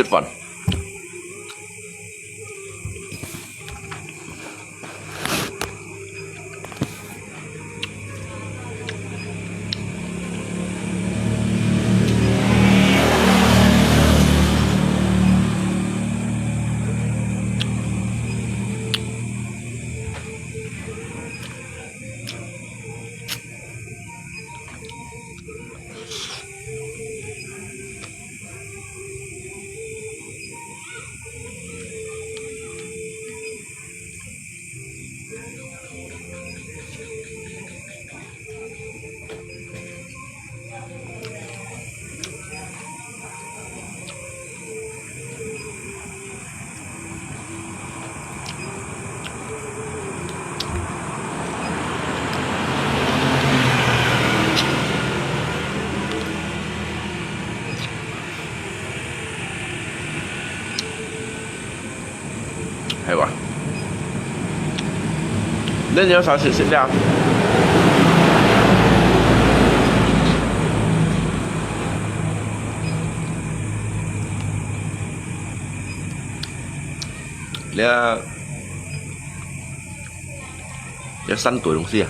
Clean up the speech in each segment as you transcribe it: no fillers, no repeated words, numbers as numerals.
吃饭。係喎，那你有啥食料？要3堆东西啊。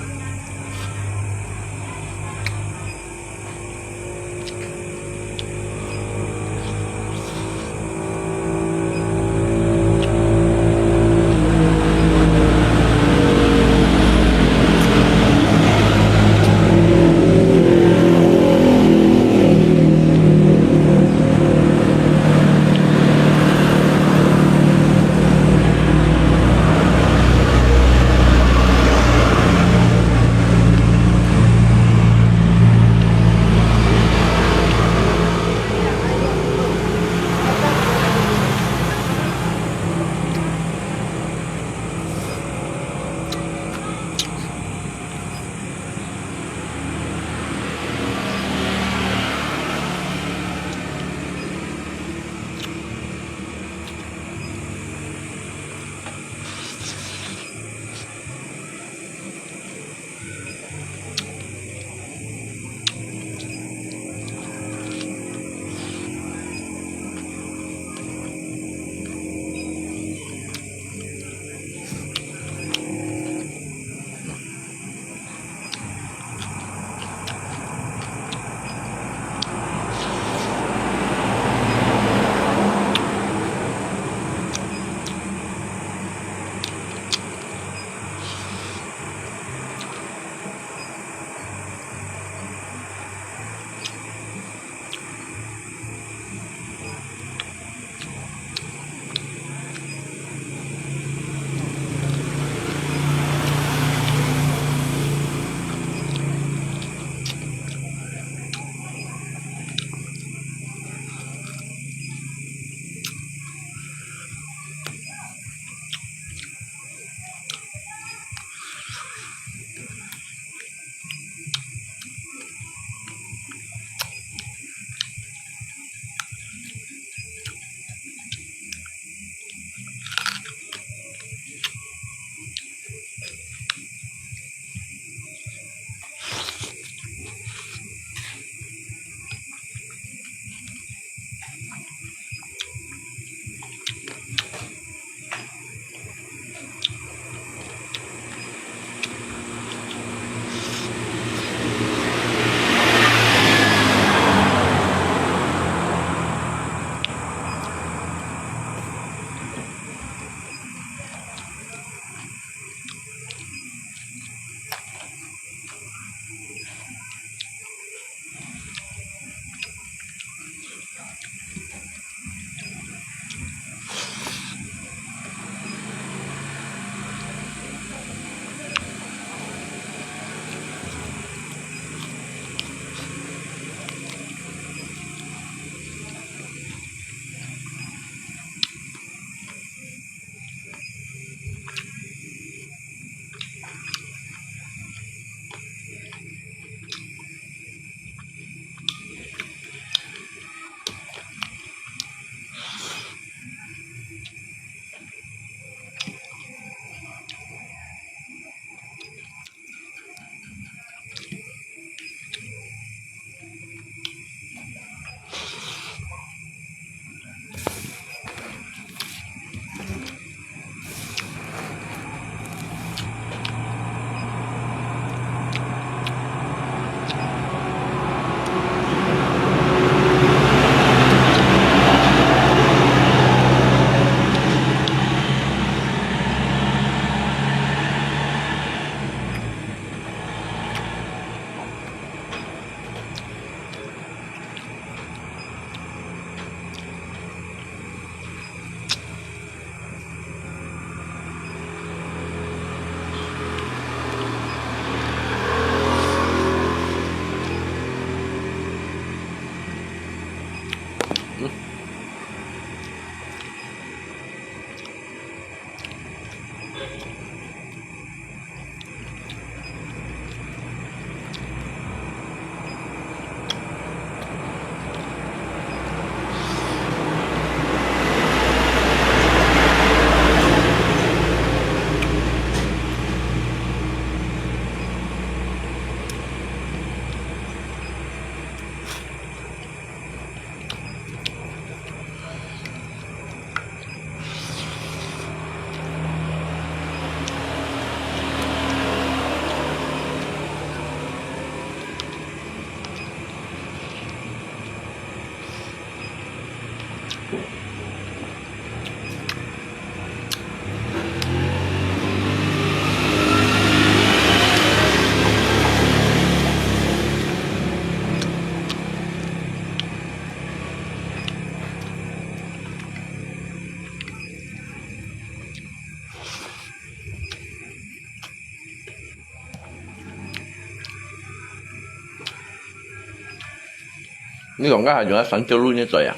你講家係用喺上周路呢嘴啊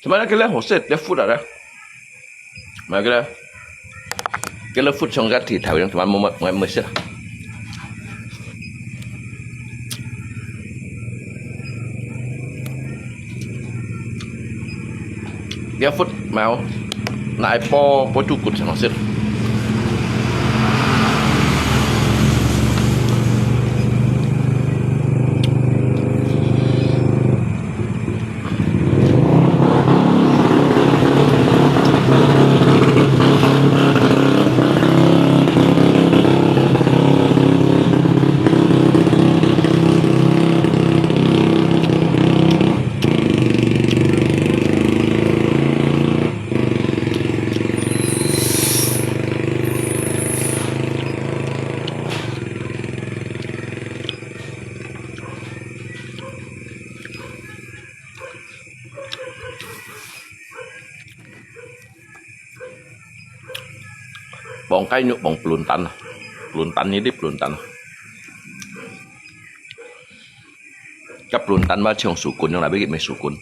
？Cuma cái lá hồ sét để phút rồi đó, mà cái lá phút trong cái thịt thảo yang cuma mới sét, cái phút mau naik po cukup sama sét. Bong cái nhục bong peluntan ini peluntan. Cái peluntan mà trong sủ cún, trong này biết mấy sủ cún.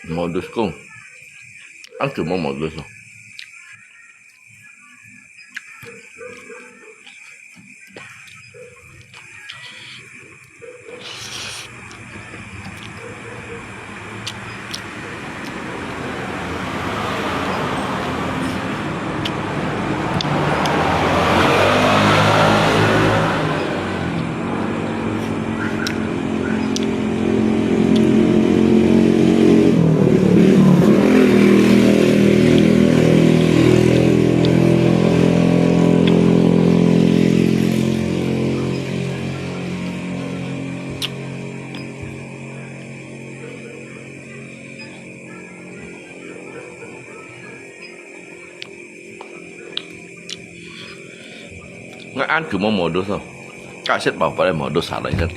Modus kong, ang cuma modus. ngay ăn cứ mò đồ thôi cả xét bảo phải mò đồ xả lại hết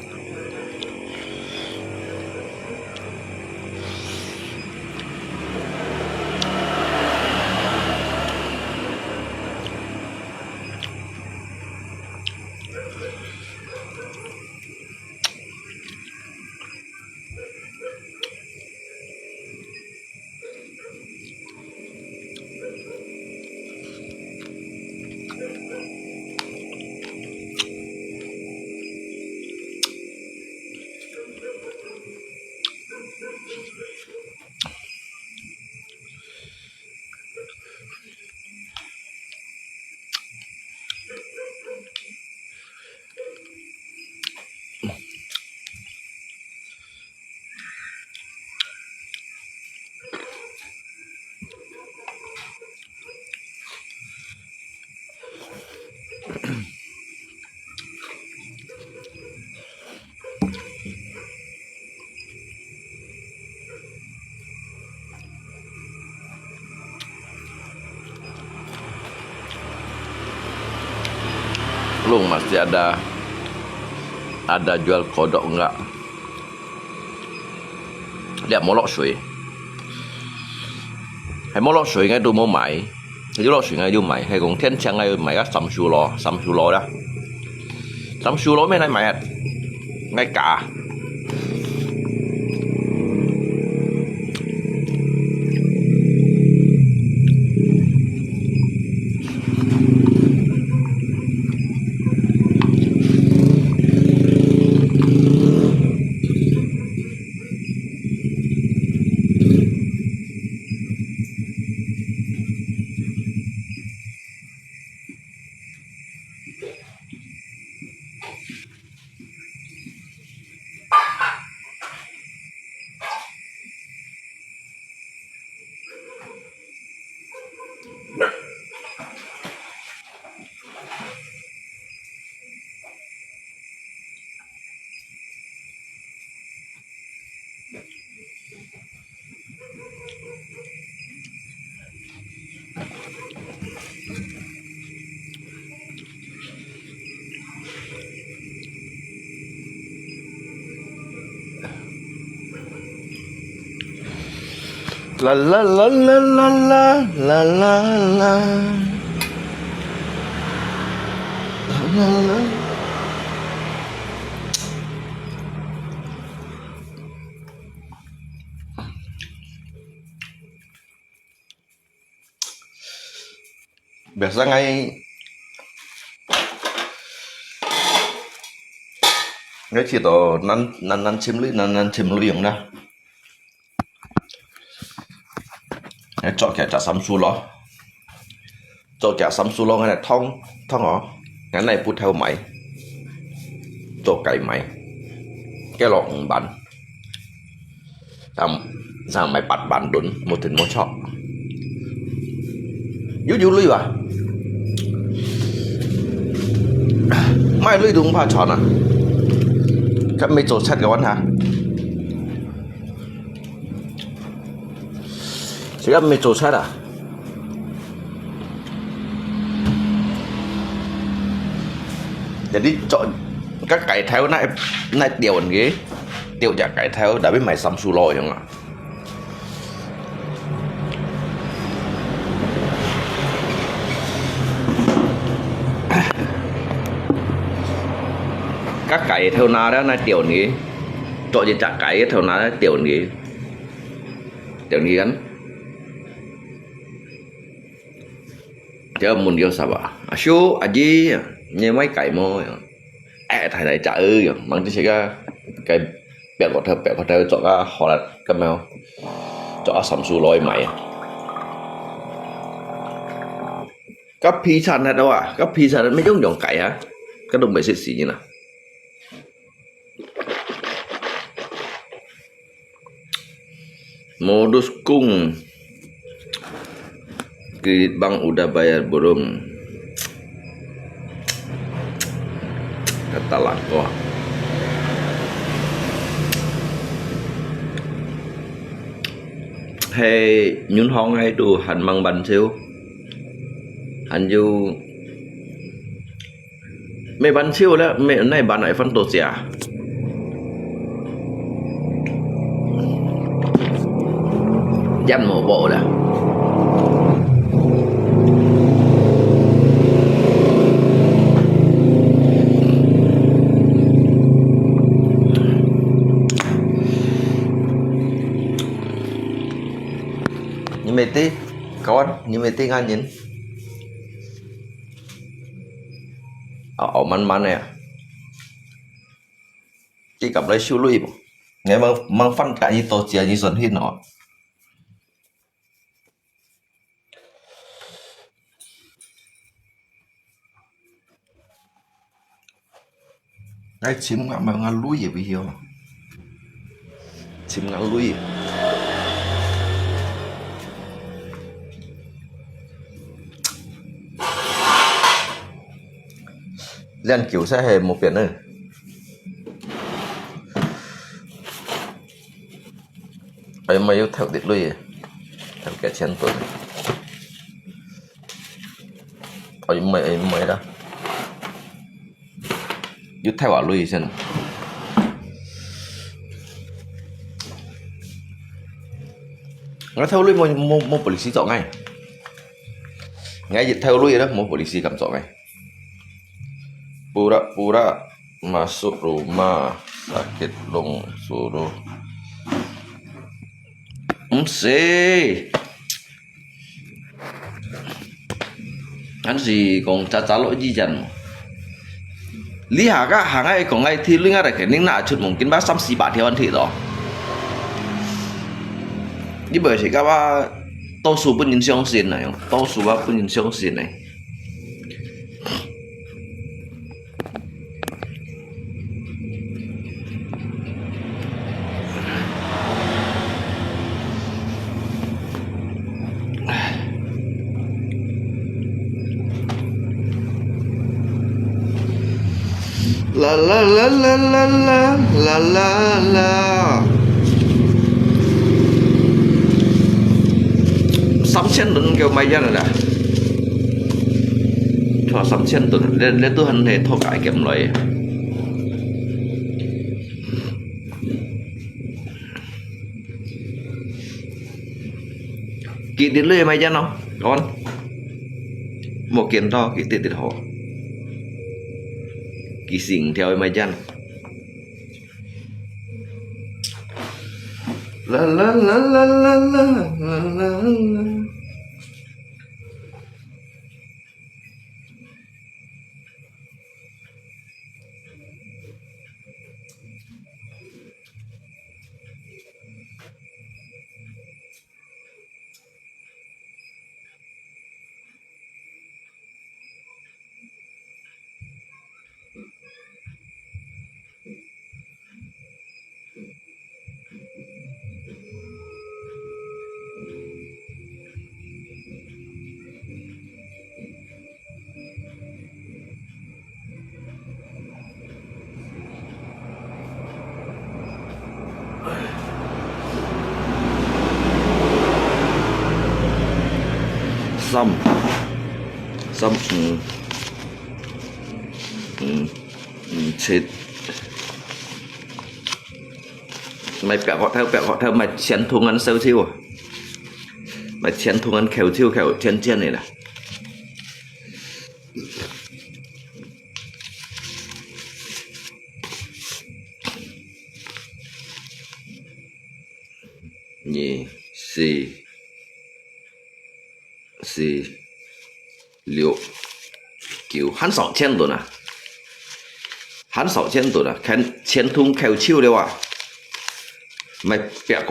lu masih ada jual kodok enggak lihat molok shui hay molok shui ngay tôi mua mày hay molok shui ngay tôi mày hay còn thiên chăng ngay mày các sắm su lò đó sắm su lò mấy này mày ngay cả la la la la la la la la la. Biasa ngay chỉ tổ năn chim lưỡi giống na cho kẻ trả sắm su lo cho kẻ sắm su lo cái này thông hả cái này put theo máy cho cày máy cái lọ bàn ra máy bắt bàn đốn một thìn một chọ dữ lưỡi à mai lưỡi đúng pha tròn à các mấy chỗ xét cái vấn hả chỉ các mấy chỗ xét à jadi chọn các cái theo này tiểu ghế tiểu chả cái theo đã biết mày sắm su lò không ạ các cái theo na đó này tiểu nghỉ chọn gì chả cái theo na đó tiểu nghỉ gắn chứ muốn yêu sao ạ số gì như mấy cái môi thầy này trả bằng cái cái bẹt có theo cho cái họ là cái mèo cho sắm su lôi mày các phi sản này đâu à các phi sản mấy giống dòng cải hả các đồng bể xịt xì như nào modus kung kredit bank udah bayar belum kata lako hay nhún hong hay đu hành bằng bánh siêu hành du mấy bán chiêu đó mấy này bán lại phân tổ trẻ dặn một bộ đã nhưng mày tí kawan nhưng mày tí ngan nhìn ở man này chỉ cầm lấy siêu lui nghe mang phân cả như tổ chia như dần hết nó cái chim ngã mà ngan lui gì bây giờ chim ngã lui lên kiểu sẽ hề một biển nữa ấy mà yêu theo địch lui theo cái chân tuần ấy mày đó yêu theo à lui xem nó theo lui một policy chọn ngay dịch theo lui đó một policy cầm chọn ngay pura masuk rumah sakit long suruh anh gì còn trả lỗi gì chẳng lý hà các hàng ai còn ngay thì linh ra cái ninh nạ chút mungkin bác xăm xì bạc theo anh thị đó như bởi thì các bác tô số bên nhìn xong xin này tô số bác bên nhìn xong xin này la la la la la la la la la 3,000 tuần kêu mày ra rồi đã cho 3,000 tuần lên tôi hành hệ thô cải kiểm lại kỹ tiền lưới mày ra nó con một kiện to kỹ tiền họ kỹ xỉn theo mày chăn la la la la la la la la xong chết mày bẹo gọt theo mày chén thùng ăn sâu chiêu à mày chén thùng ăn khéo chiêu khéo chen này nè nhỉ xì liệu kiểu hắn 6,000 tuần à hắn 6,000 tuần à khen chén thùng khéo chiêu đâu à mày bẹo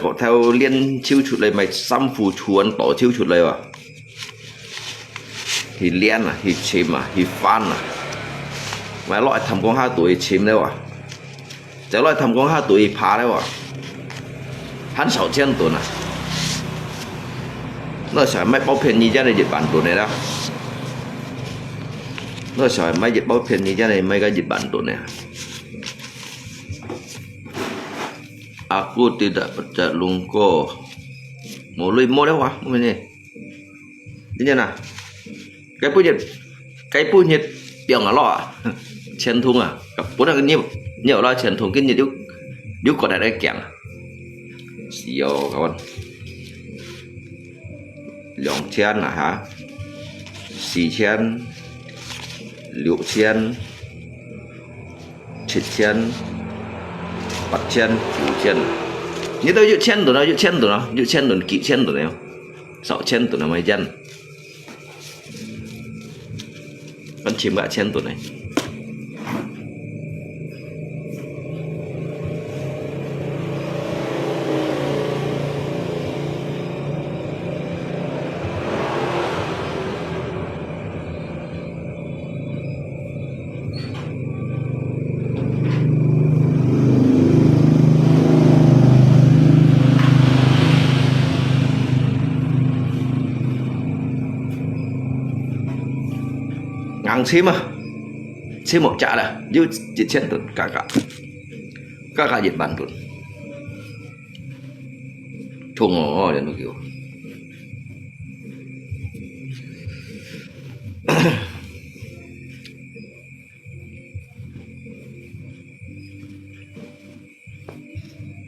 gọt theo liên chiêu chuột này mày xăm phù chuồn tổ chiêu chuột này à thì liên à thì chìm à thì phan à mày loại thầm con 2 tuổi chìm đâu à trái loại thầm con 2 tuổi phá đâu à hắn 6,000 tuần à nó sẽ mấy bao phiền như thế này dịch bản tuần này đó nó sẽ mấy dịch bao phiền như thế này mấy cái dịch bản tuần này aku tidak percaya lungko mau lui mau đâu hả mình nè thế nào cái punya biếng lo à chen thùng à gặp bố là nhiều nhiều lo chen thùng cái nhiều lúc còn đây kẹng xíu các bạn lòng chen là hả xì chen liệu chen thịt chen bát chen củ chen như tôi dự chen tụi nó dự chen tụi nó kỹ chen tụi nó sợ chen tụi nó mày dân vẫn chìm gạ chen tụi này ngang xí một chả là như dịch chen tụi cả dịch bản tụi chung ngõ để nó kiểu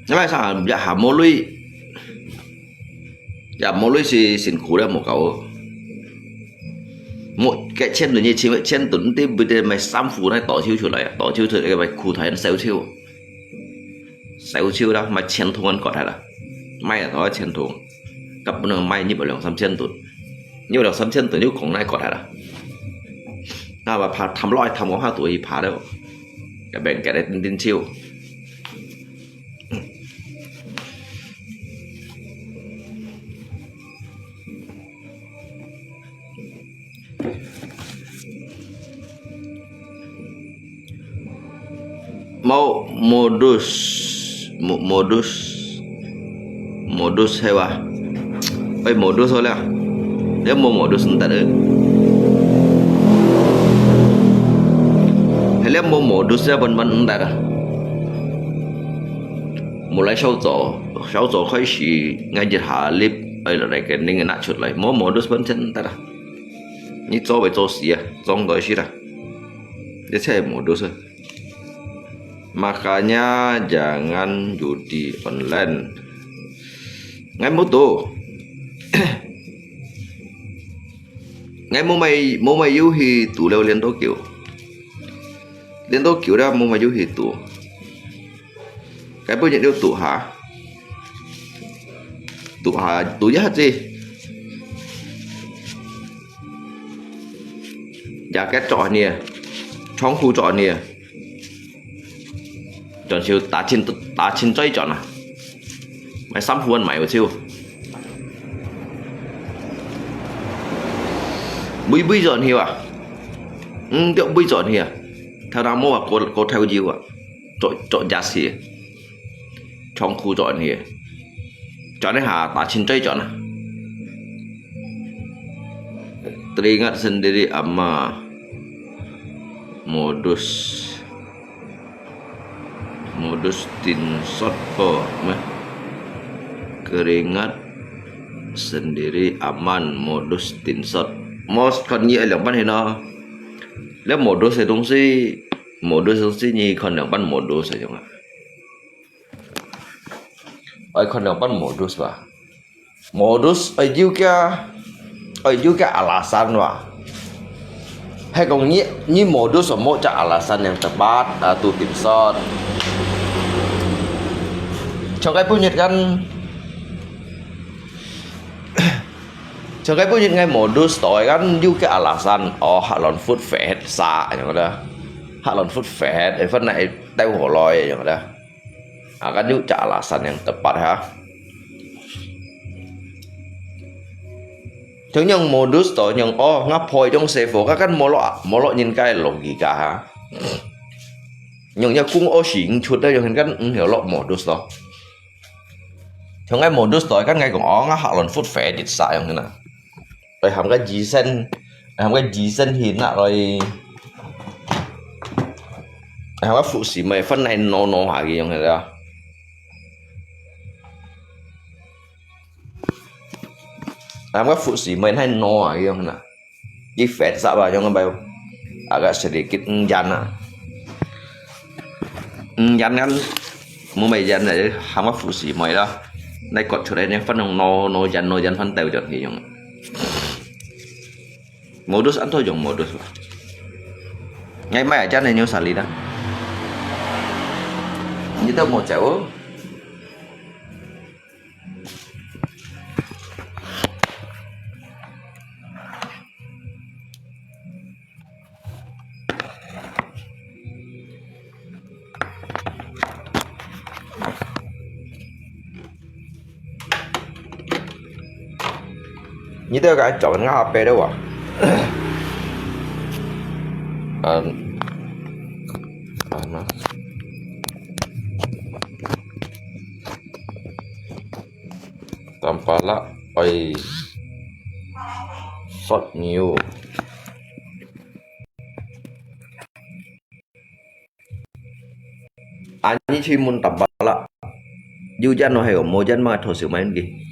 nhưng mà sao dạ hàm mô lui xin khủ ra một cậu một cái chen tụi như chỉ vậy chen tụi thì bây giờ mày xăm phù này tỏ chiêu trở lại cái mày khủ thấy nó xéo chiêu đâu mà chen thùng ăn cọt hay là may là nó chen thùng cặp nó may như bảo lòng xăm chen tụi như bảo lòng xăm chen tụi nhưของnày cọt hay là mà phá thầm loi thầm có 2 tuổi phá đâu cái bệnh cái đấy tin chiêu mau modus hewa modus thôi là nếu mau modus entar ada hay là mau modus ya ban entar mulai sau tổ khai始 ngay dịch hạ clip ấy là cái nên ngã chuột lại mau modus ban chân entar như cho về cho xí à trong đó xí là để xem modus makanya jangan judi online ngay moto ngay mua mày yêu thì tụ leo liên tố kiểu ra mua mày yêu thì tụ cái bao nhiêu điều tụ hả tụ giá gì giá cái trò nè trong khu trò nè chọn siêu tá chín chơi chọn à mày xăm phu ăn mày vào siêu bây giờ hiểu à điệu bây giờ hiểu theo nào mua à cô theo diêu à chọn giá xì trong khu chọn hiểu chọn đấy hả tá chín chơi chọn à teringat sendiri ama modus tinshot keringat sendiri aman modus tinshot most còn nhẹ lượng ban thì nó nếu modus thì đúng si nhì còn lượng ban modus rồi không ạ ai còn lượng ban modus và modus ở juga alasan wa hay còn như modus ở một alasan yang tepat atau tinshot cho cái punya kan ngay modus tối kan juga alasan halon food fat xạอย่างđó halon food fat cái phần này đau hổ lòiอย่างđó kan juga alasan yang tepat ha thế nhưng modus tối nhưng ngáp hồi trong xe phố các kan molo nhìn cái logika ha nhưng nhà cũng xỉn chút đây rồi kan hiểu lọ modus đó trong cái modus tối các ngày còn ngáp halon food fat dịch xạอย่างđó rồi không cái gì sinh hiện lại rồi không có phụ sĩ mày phân này nó hả gì không này đâu không có phụ sĩ mày hay nó hả gì không nè với phép sao vào trong cái bao agak sedikit enggan lah. Enggan kan mua mày dàn này không có phụ sĩ mày đó đây cột chỗ đây nhé phân đồng no dàn phân tèo chọn thì dùng modus ăn thôi dùng modus ngay mai ở chân này nhiều xả lý đó như tao một chảo như tao cái chọn ngã HP đâu à nó tanpa lah oi shot new anh chỉ muốn tanpa lah du dân nó hay có một dân mà thôi sự mấy gì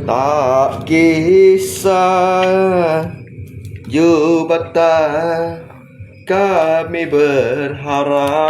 tak kisah Jubata kami berharap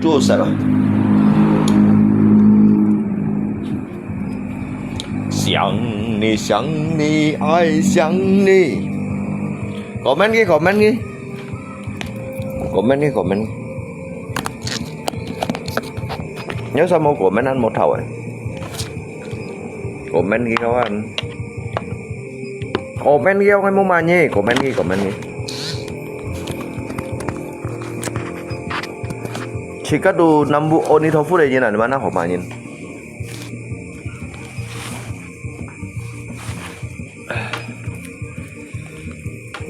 Chua sạch rồi.想你想你爱想你 comment đi comment đi comment đi comment đi. Nhớ sao mau comment ăn một thầu ấy. Comment đi các bạn. Comment đi ông em mua mà nhỉ. Comment đi comment đi. Chỉ có đủ 5 vụ ôn đi thôi phút này như này mà nó hộp mà nhìn.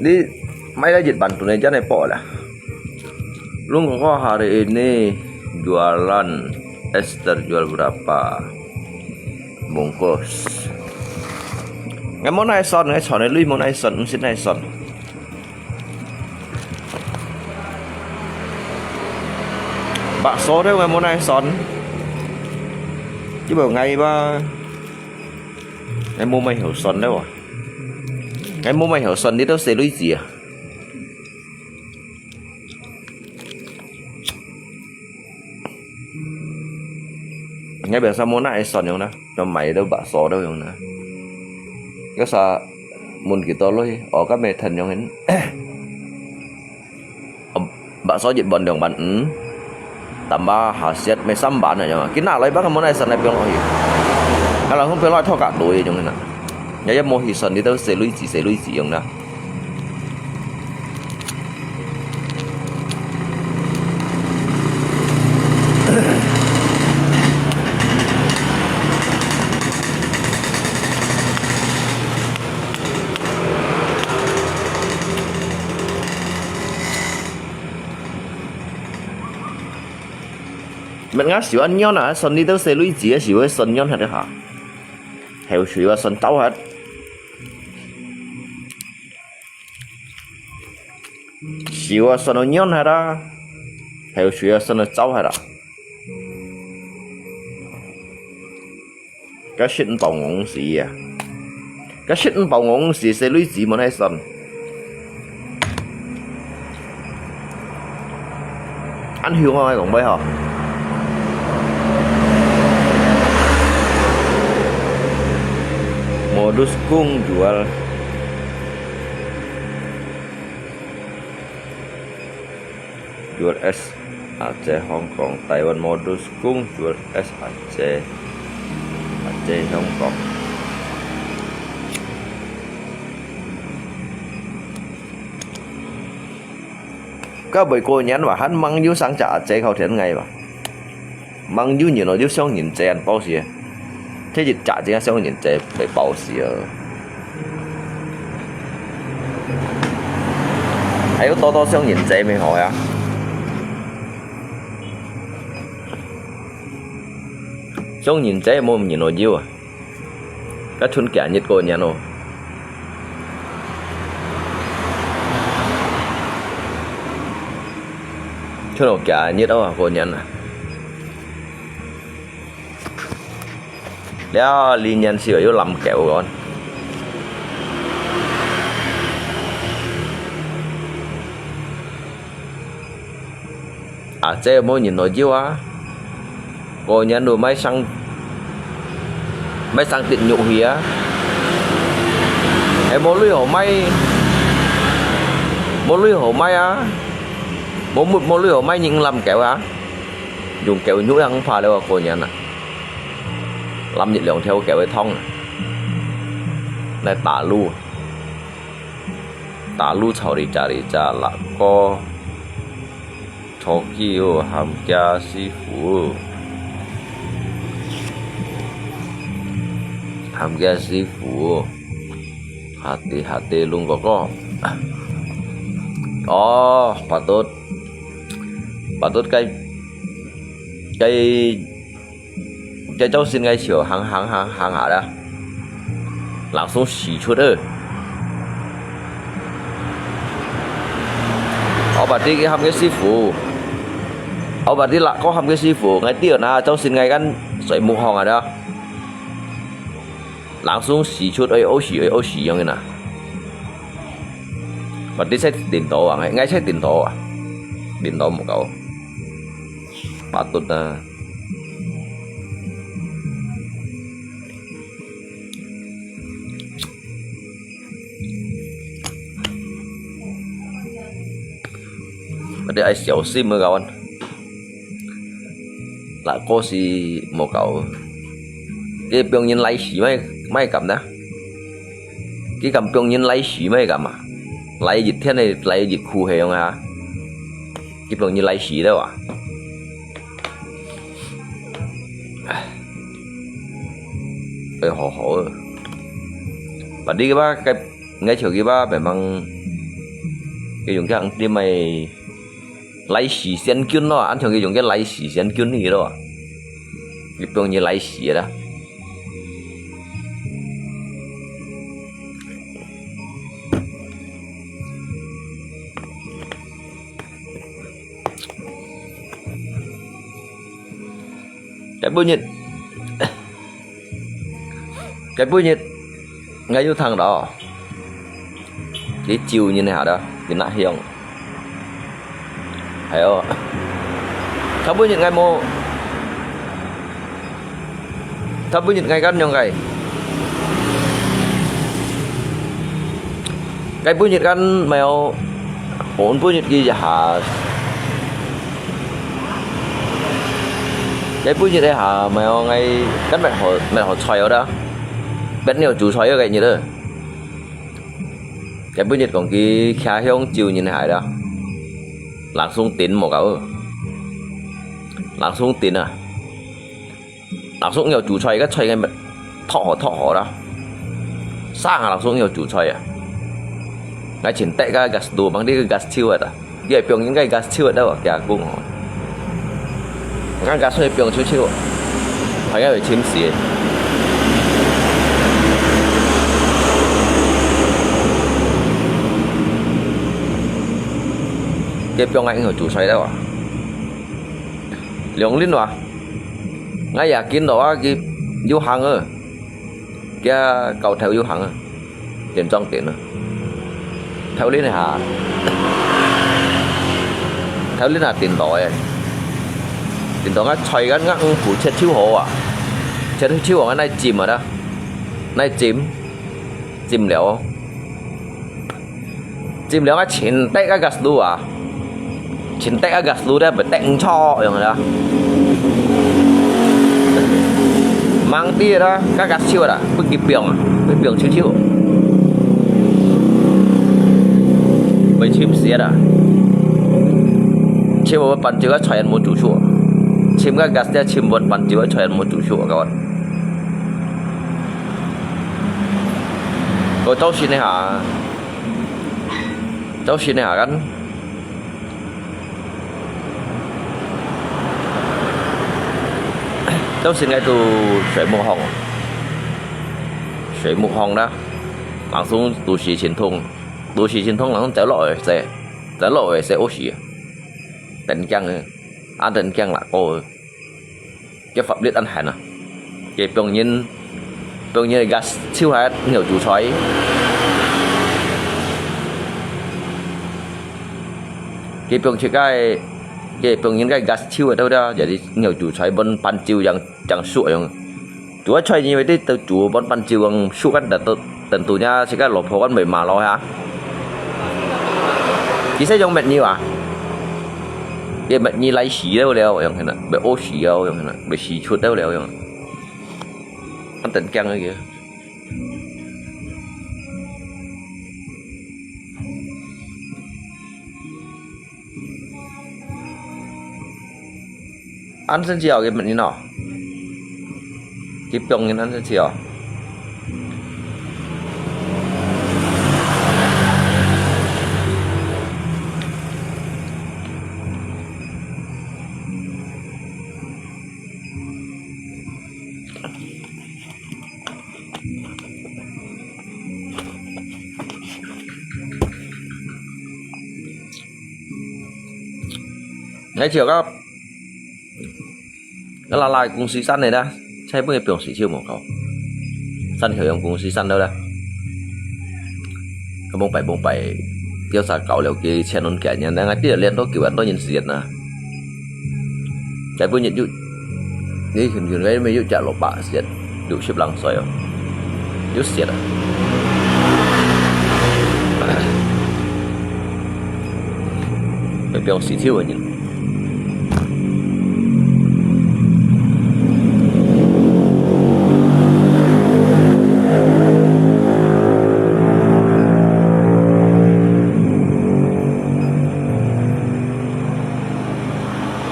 Di Mai dịch bantu nih jangan epok lah. Lu kok hari ini jualan ester jual berapa bungkus? Nggak mau naik son này lui mau naik son xin naik son. Bakso đấy nggak mau naik son. Chứ bảo ngày ba em mua mày hiểu son đấy à? Ngày mua mày hiểu son đi đâu sẽ lui gì à? Ngày bây giờ muốn naik son yang na, cho mày đâu bakso đâu yang na. Cái sao muốn kita lôi ở các mẹ thần yang ini. Bakso dịch bẩn đường bẩn. Tambah khasiat mesam ban aja. Kina lai bang mau naik son naik pion lagi. Kalau không pion lagi thau cả đuôi yang na. Nhớ mua hì son đi đâu sẽ lui gì yang na. Mình ngã xíu ăn nhon à, son đi đâu sẽ lui gì xíu son nhon hết đấy hả? Heo xíu son táo hết. Xíu son nhon hết đó. Heo xíu son táo hết đó. Cái shit bầu ngỗng gì à? Cái shit bầu ngỗng gì sẽ lui gì mà hay son? Anh hiểu không ai còn bây hả? Modus kung jual es Aceh Hong Kong Taiwan modus kung jual es Aceh Hong Kong. Các bởi cô nhắn và hắn mang dấu sang trả Aceh khẩu thiện ngày mà mang dấu nhiều nó dấu xong nhìn chèn bao gì thế dịch trả chính là xong nhìn chèn phải bao gì hay có to xong nhìn chèn mới hỏi à xong nhìn chèn mua nhìn nó dấu à các thun cả nhiệt cô nhà nó cho nó cả nhiệt đâu à cô nhận à đó liên nhân siêu yếu làm kẹo rồi à chế mỗi nhìn nói chiếu á cô nhận đồ máy xăng tiện nhụ hía em mỗi lưới hổ may á mỗi lưới hổ may nhưng làm kẹo á dùng kẹo nhũ ăn pha đâu à cô nhận à làm nhiệt lượng theo kẹo bê thông này tả lu chào đi trả là có Tokyo hàm gia sư phụ hati luôn có patut cái cháu xin ngay chiều hàng hạ đó lặng xuống xỉ chút ơi ở bà đi cái hầm cái sư phụ ở bà đi lại có hầm cái sư phụ ngay tiêu na cháu xin ngay gắn sợi mù hòn ở đó lặng xuống xỉ chút ơi ô xỉ giống như nào và đi xe điện tổ à ngay xe điện tổ à điện tổ một cậu patut na ada ai xấu xí mới kawan là cô si một cậu cái 병 nhân lấy xí mấy cầm đó cái cầm 병 nhân lấy xí mấy cầm à lấy dịch thế này lấy dịch khu hệ không hả cái 병 nhân lấy xí đâu à cái hổ và đi cái ba cái ngay chiều cái ba phải mang cái dùng cái ăn đi mày lấy xì sen kyun đó ăn thường cái dùng cái lấy xì sen kyun gì đó cái 병 như lấy xì đó cái bụi nhiệt ngay vô thằng đó cái chiều như này hả đó cái nạ hiền thấy không thằng bụi nhiệt ngay mô thằng bụi nhiệt ngay gắn nhau ngay cái bụi nhiệt gắn mèo ổn bụi nhiệt gì hả cái bụi nhiệt đây hả mèo ngay cắt mẹ họ xoay ở đó bên nhiều chú xoay ở cái như đó cái bữa nhiệt còn cái khá hiông chiều như này đó lạc xuống tín một cậu lạc xuống tín à lạc xuống nhiều chú xoay cái thọ đó sang lạc xuống nhiều chú xoay à ngay chuyển tệ cái gas đồ bằng đi cái gas chiêu à cái 병 những cái gas chiêu đâu à kìa cũng cái gas xoay 병 chiêu phải cái phải chiếm xí cái 병 anh ở chủ xoay đâu à lượng linh à ngay giờ kiến đó cái du hàng ơi cái cầu theo du hàng tiền trong tiền nữa theo lý này hả theo lý là tiền tỏi cái xoay cái ngắt phủ chết chiếu hộ à chết chiếu hộ cái này chìm ở đó này chìm liệu cái chỉnh tay cái gas đu à chính tay cái gas lú đấy phải tẹn choอย่างđó mang đi đó các gas chiêu đó bất kỳ biển chiêu với chim xía đó chim một bản chữ cái xoay một chủ chua chim cái gas đấy chim một bản chữ cái xoay một chủ chua các bạn rồi cháu xin này hả gắn cháu xin ngay từ水木行đó lặng xuống都市truyền thông lặng trở lại xe ô xì tỉnh chăng ăn tỉnh chăng là cô cái pháp律ăn hẳn à cái 병 nhân gas siêu hết nhiều chủ xoáy cái 병 cái 병 nhân cái gas siêu ở đâu đó jadi nhiều chủ xoáy bên pan chiêu yang sụa yang chủ xoáy như vậy đi từ chủ bên pan chiêu yang sụa kan tentunya sih kan lopo kan memang lo ya kisah yang mệt nhiều à cái mệt như lấy xí đâu leo yang thế nào bị ô xí đâu yang thế nào bị xí chuột đâu leo yang anh tỉnh căng rồi kìa anh xin chào cái mình như nào kịp công nên anh xin chào ngay chiều các nó là lại cùng xí săn này đóใช่ cái biểu sĩ chiêu một cậu săn khởi động cùng xí săn đâu đó cái bông bảy tiêu sa cậu liệu kia xe non kẻ nhận đang ngay tiệt lên đó kiểu anh đó nhìn xiết nè cái bữa nhận dụ nghĩ hình cái mấy dụ trả lộc bạ xiết dụ ship lăng xoay à dụ xiết à phải biểu xí thiêu à nhìn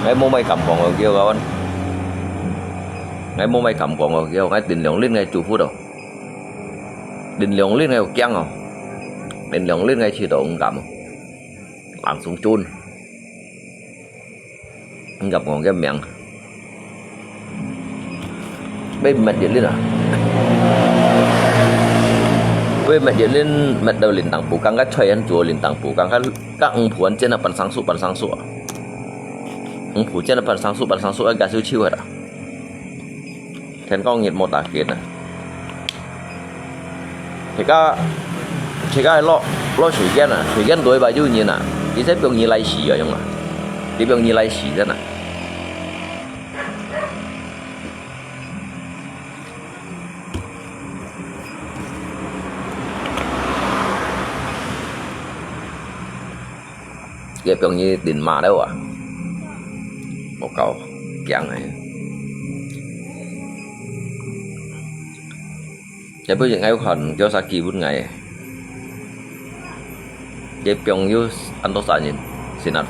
ngay mua may cầm còn ở kia các anh ngay mua may cầm còn ở kia ngay định lượng lên ngay chủ phút đâu định lượng lên ngay keng không định lượng lên ngay chỉ độ cầm làm xuống chun gặp còn cái miệng bên mệt điện lên à bên mệt điện lên mệt đầu liền tặng phủ căng cái chơi ăn chùa liền tặng phủ căng các ông phụ anh trên là bản sáng sủa ông phụ trên là bản sáng sủa cái siêu chiêu hết à thèn con nhiệt một tả kiệt này thì cái lo水gen đối bài du nhiên à cái xếp 병이来洗啊用啊cái 병이来洗的呢cái 병이 tiền mà đâu à một câu dạng này cái bây giờ ngay còn cho sa kỳ bút ngày cái 병 yu anh tôi nhìn sinat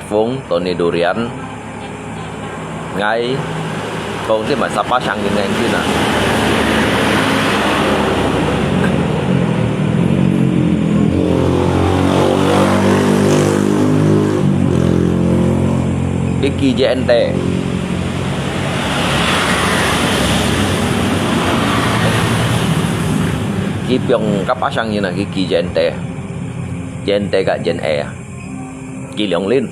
phung Tony Durian ngay còn cái mà sapa sang như ngày kia nè Iki JNT cái 병 cấp áp sang như là cái kỳ JNT cả JNE kỳ lượng lên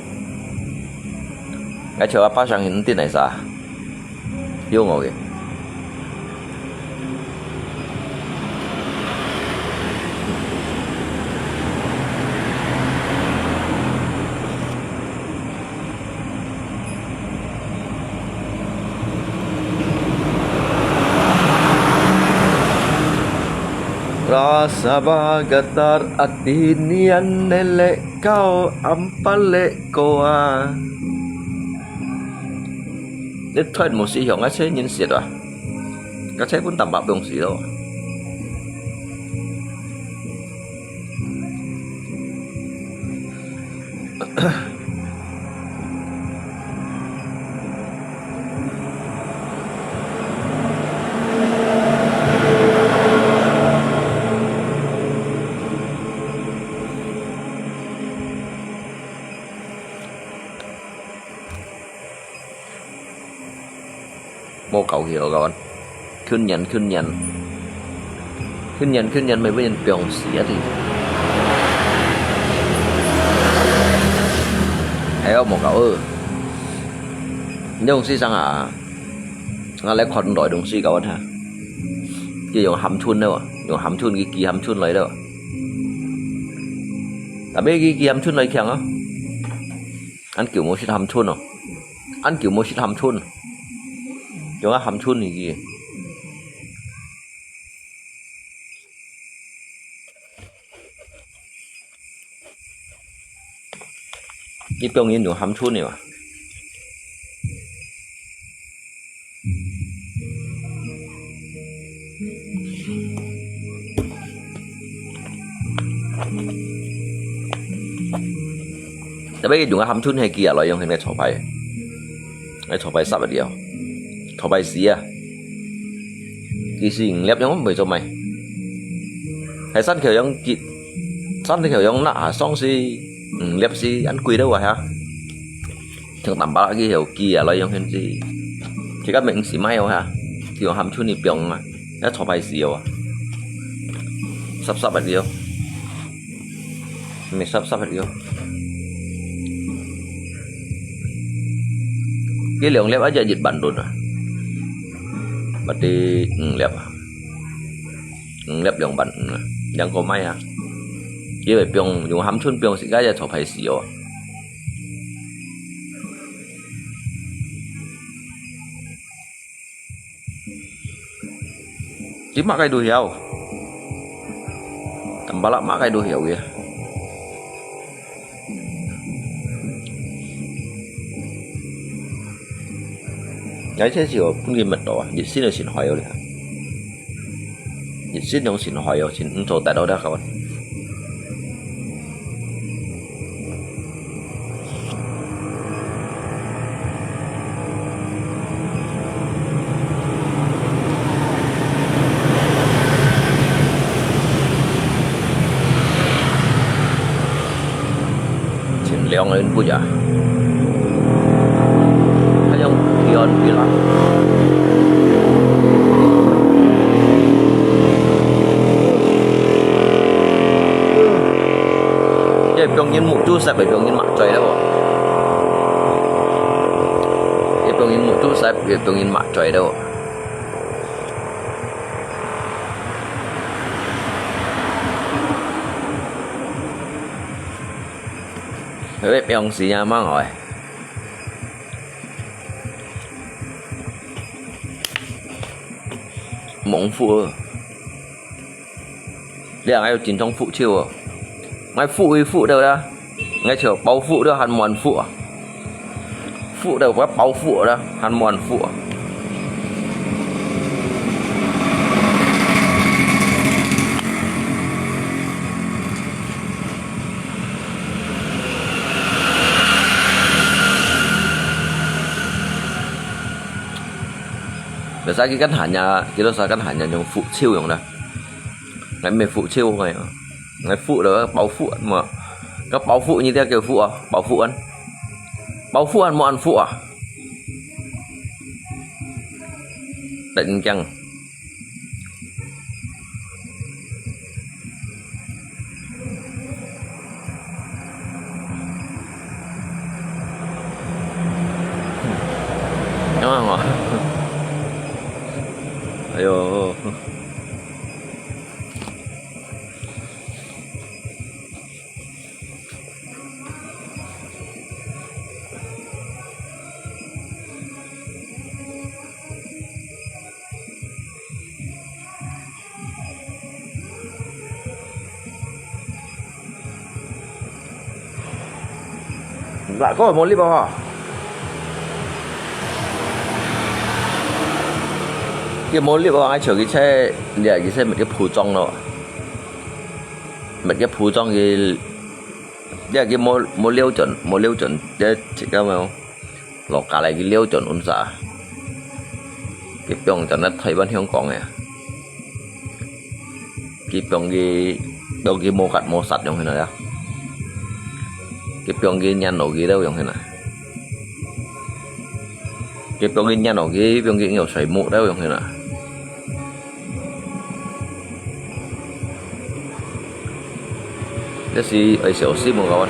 cái chỗ áp sang những tin này sao yêu ngồi rasa bagatar atinian nele kau ampale koa để thôi một sĩ hiệu ngay chế nhìn xiết à cái chế cũng tầm bạc đồng sĩ đâu một khẩu hiệu các bạn khuyên nhận mấy bên 병 xỉa thì hay không một khẩu nhưng si sang à nó lấy con đổi đồng si các bạn ha chỉ dùng hầm chun đâu dùng hầm chun cái kỳ hầm chun lấy đâu à biết cái kỳ hầm chun lấy khéo không anh kiểu mua xịt hầm chun không anh kiểu mua xịt hầm chun chúng ta hầm chun thì gì cái 병 nhìn dùng hầm chun này màแต่ไม่dùng hầm chun hay kia loại dùng hình này chọc bài sắp ở điều thọ bài xí à cái gì lép giống bởi cho mày hay săn kiểu giống chị săn kiểu giống nạ xong si lép si ăn quỳ đâu rồi hả thường tầm ba cái hiểu kia là giống hình gì chỉ các mình xí may không hả kiểu hầm chun thì 병 mà nó thọ bài xí à sắp ở điều mình sắp ở điều cái lượng lép ở giờ dịch bệnh rồi berarti lep lượng bệnh yang có may à 因為用鵪鶉病時間就做排事喎。Chỉ mắc cái đuôi heo, tầm ba lắc mắc cái đuôi heo kìa. Cái thế chiều cũng ghi mật đó, nhiệt xin là xin hỏi rồi, nhiệt xin không xin hỏi rồi, xin trộn tại đâu đã các bạn. Leong lên puja. Ayong kion bilang. Jadi piong yin mutu sai piong yin mak coy dah. Jadi piong yin mutu sai piong yin mak coy dah. Bếp ông xì nha má ngồi mộng phụ đây là ai chính trong phụ chiều ngay phụ đâu đó ngay chiều bao phụ đó hàn mòn phụ đâu có bao phụ đó hàn mòn phụ biasa kita kan hanya yang phụ chiêu yang đó ngày mày phụ chiêu này ngày phụ đó bao phụ mà các bao phụ như thế kiểu phụ à bao phụ ăn món phụ à định chăng đúng không ạ ayo lại có một lít bao hả cái món liệu ai chờ cái xe để cái xe một cái phù trong đó một cái phù trong cái món liêu chuẩn để chỉ cái mà lọc cả lại cái liêu chuẩn ôn xả cái 병 cho nó thấy bên Hồng Kông này cái 병 cái đâu cái mô sắt giống thế này cái 병 cái nhăn nổ cái đâu giống thế này cái 병 cái nhăn nổ cái 병 cái nhiều sấy mũ đâu giống thế này这是爱小心嘛，各位。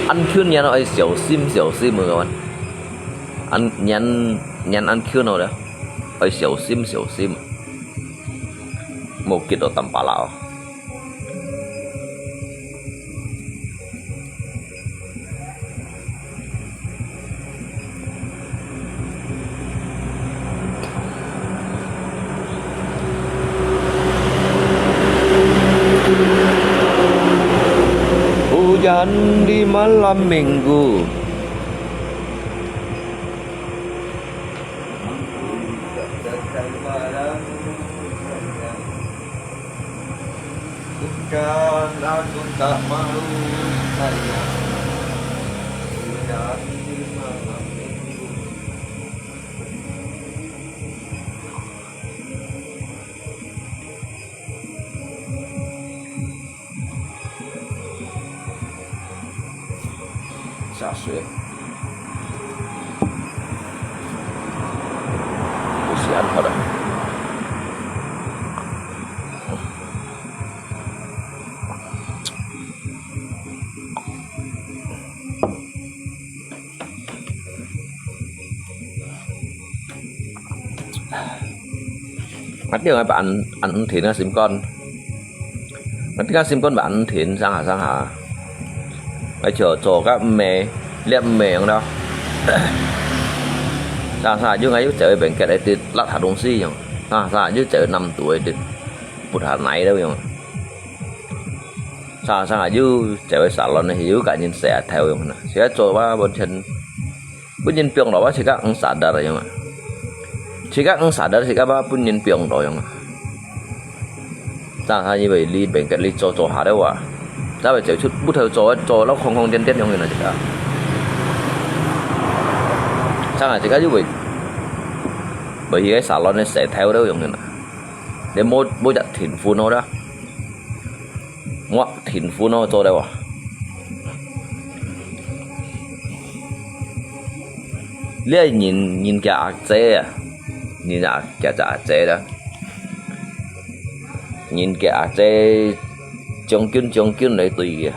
ăn khuyên nhà nó ai小心嘛，各位。nhân ăn khuyên nào đó, ai小心。một cái đồ tầm bả lão. Hujan di malam minggu bukan aku tak mahu sayang hujan di malam minggu下水，不是安好的。Mắt điều hai bạn ăn thì nó xím con Ketika simpan bản thiện sang hạ cái chỗ các mẹ liệm mẹ đó sang chứ ngay chơi bên cái đấy thì lát hạt đông xi nhở sang chứ chơi 5 tuổi thì một hạt này đâu nhở sang chứ chơi salon này chứ cả nhìn sẽ theo nhở sẽ cho ba bên chân bên nhìn pion đó chỉ các ăn sadar nhở chỉ các ăn sadar chỉ các ba bên nhìn pion đó nhở sang như vậy đi bên cái đi cho hạ đâu à ra về chơi chút bút theo cho nó không tiên trong người này chỉ cả sang chỉ các như vậy bởi vì cái salon này sẽ theo đâu giống như này để mua đặt thìn phu nó đó mua thìn phu nó cho đâu à lấy nhìn cái chế à nhìn cái chế đó nhìn cái chế trong kiến này tùy kìa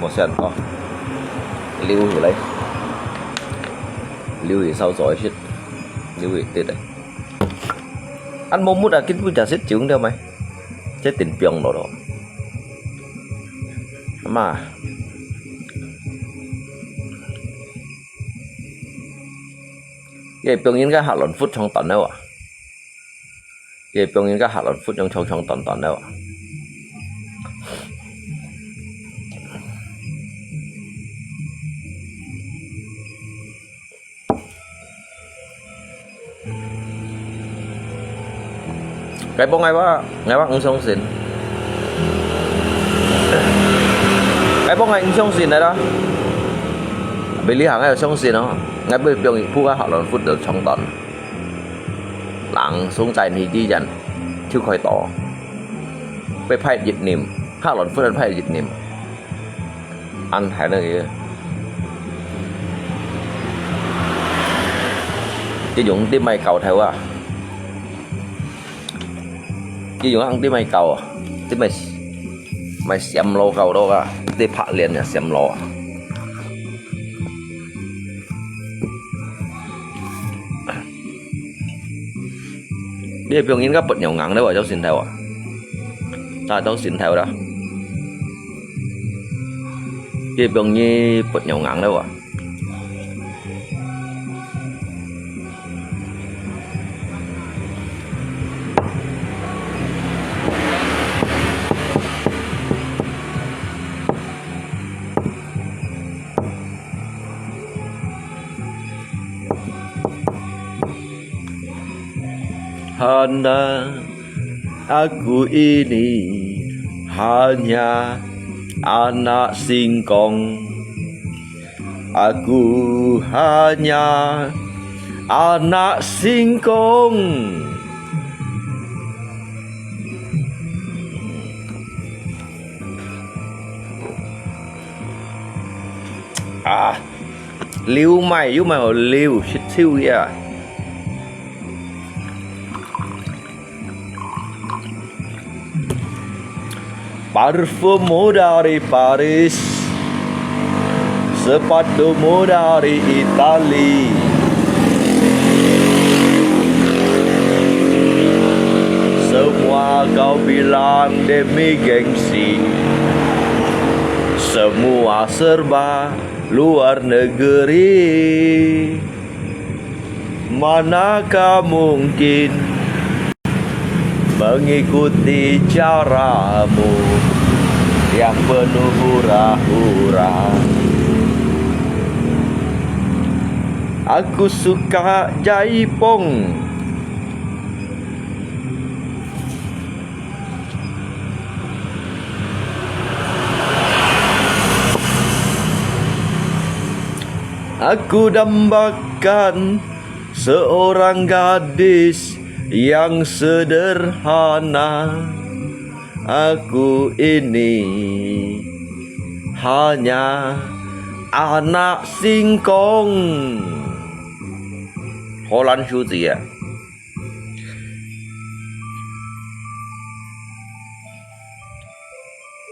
một sen to lưu thì lấy lưu thì sau rồi chết lưu thì tết đấy ăn mông mút à cái bún chả xếp trứng đâu mày chết tiền pion đó mà cái pion những cái hạt lợn phút trong tận đâu à cái pion những cái hạt lợn phút trong tận đâu à cái bông ngay bác ứng sông xịn cái bông ngay ứng sông xịn này đó bị lý hàng ngay ở sông xịn đó ngay bây giờ phu các họ là phút được trong tuần lặng xuống chạy thì đi dần chứ khỏi tỏไปไพ่dịch niệm khác lộn phút ănไพ่dịch niệm ăn hay là cái dụng tim mày cầu theo à cái dụng ăn tim mày cầu tim mày xem lô cầu đâu à tim phạ liền là xem lô đi biểu diễn các bật nhỏ ngắn đấy ở cháu xin theo à sao cháu xin theo đó đi biểu như bật nhỏ ngắn đâu à Hana aku ini hanya anak singkong. Aku hanya anak singkong. Liu mày hồi liu shit siêu kìa. Parfummu dari Paris, sepatumu dari Itali. Semua kau bilang demi gengsi, semua serba luar negeri. Manakah mungkin mengikuti caramu yang penuh hura-hura. Aku suka jaipong. Aku dambakan seorang gadis yang sederhana. Aku ini hanya anak singkong. Hồ Lan chú gì ạ?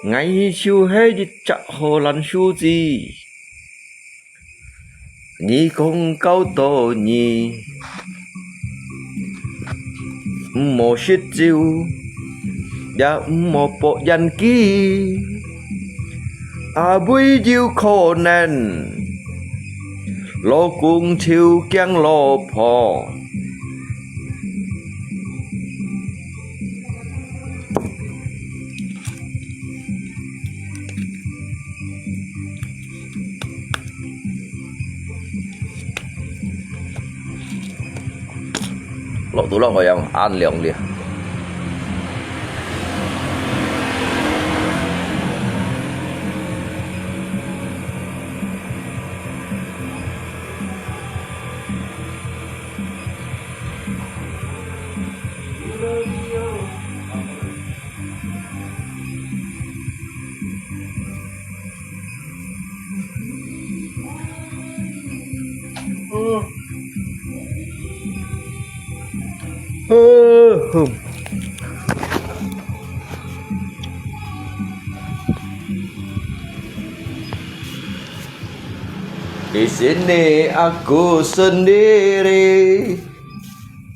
ngày chiều hay đi chợ hồ lần su gì nhị không cao tổ nhị mồ shit chiu ya mồ bộ dân ký à bùi diêu khổ nền lo cung chiu kiang lo phò lỗ tủ lỗ yang ăn liang liang Di sini aku sendiri,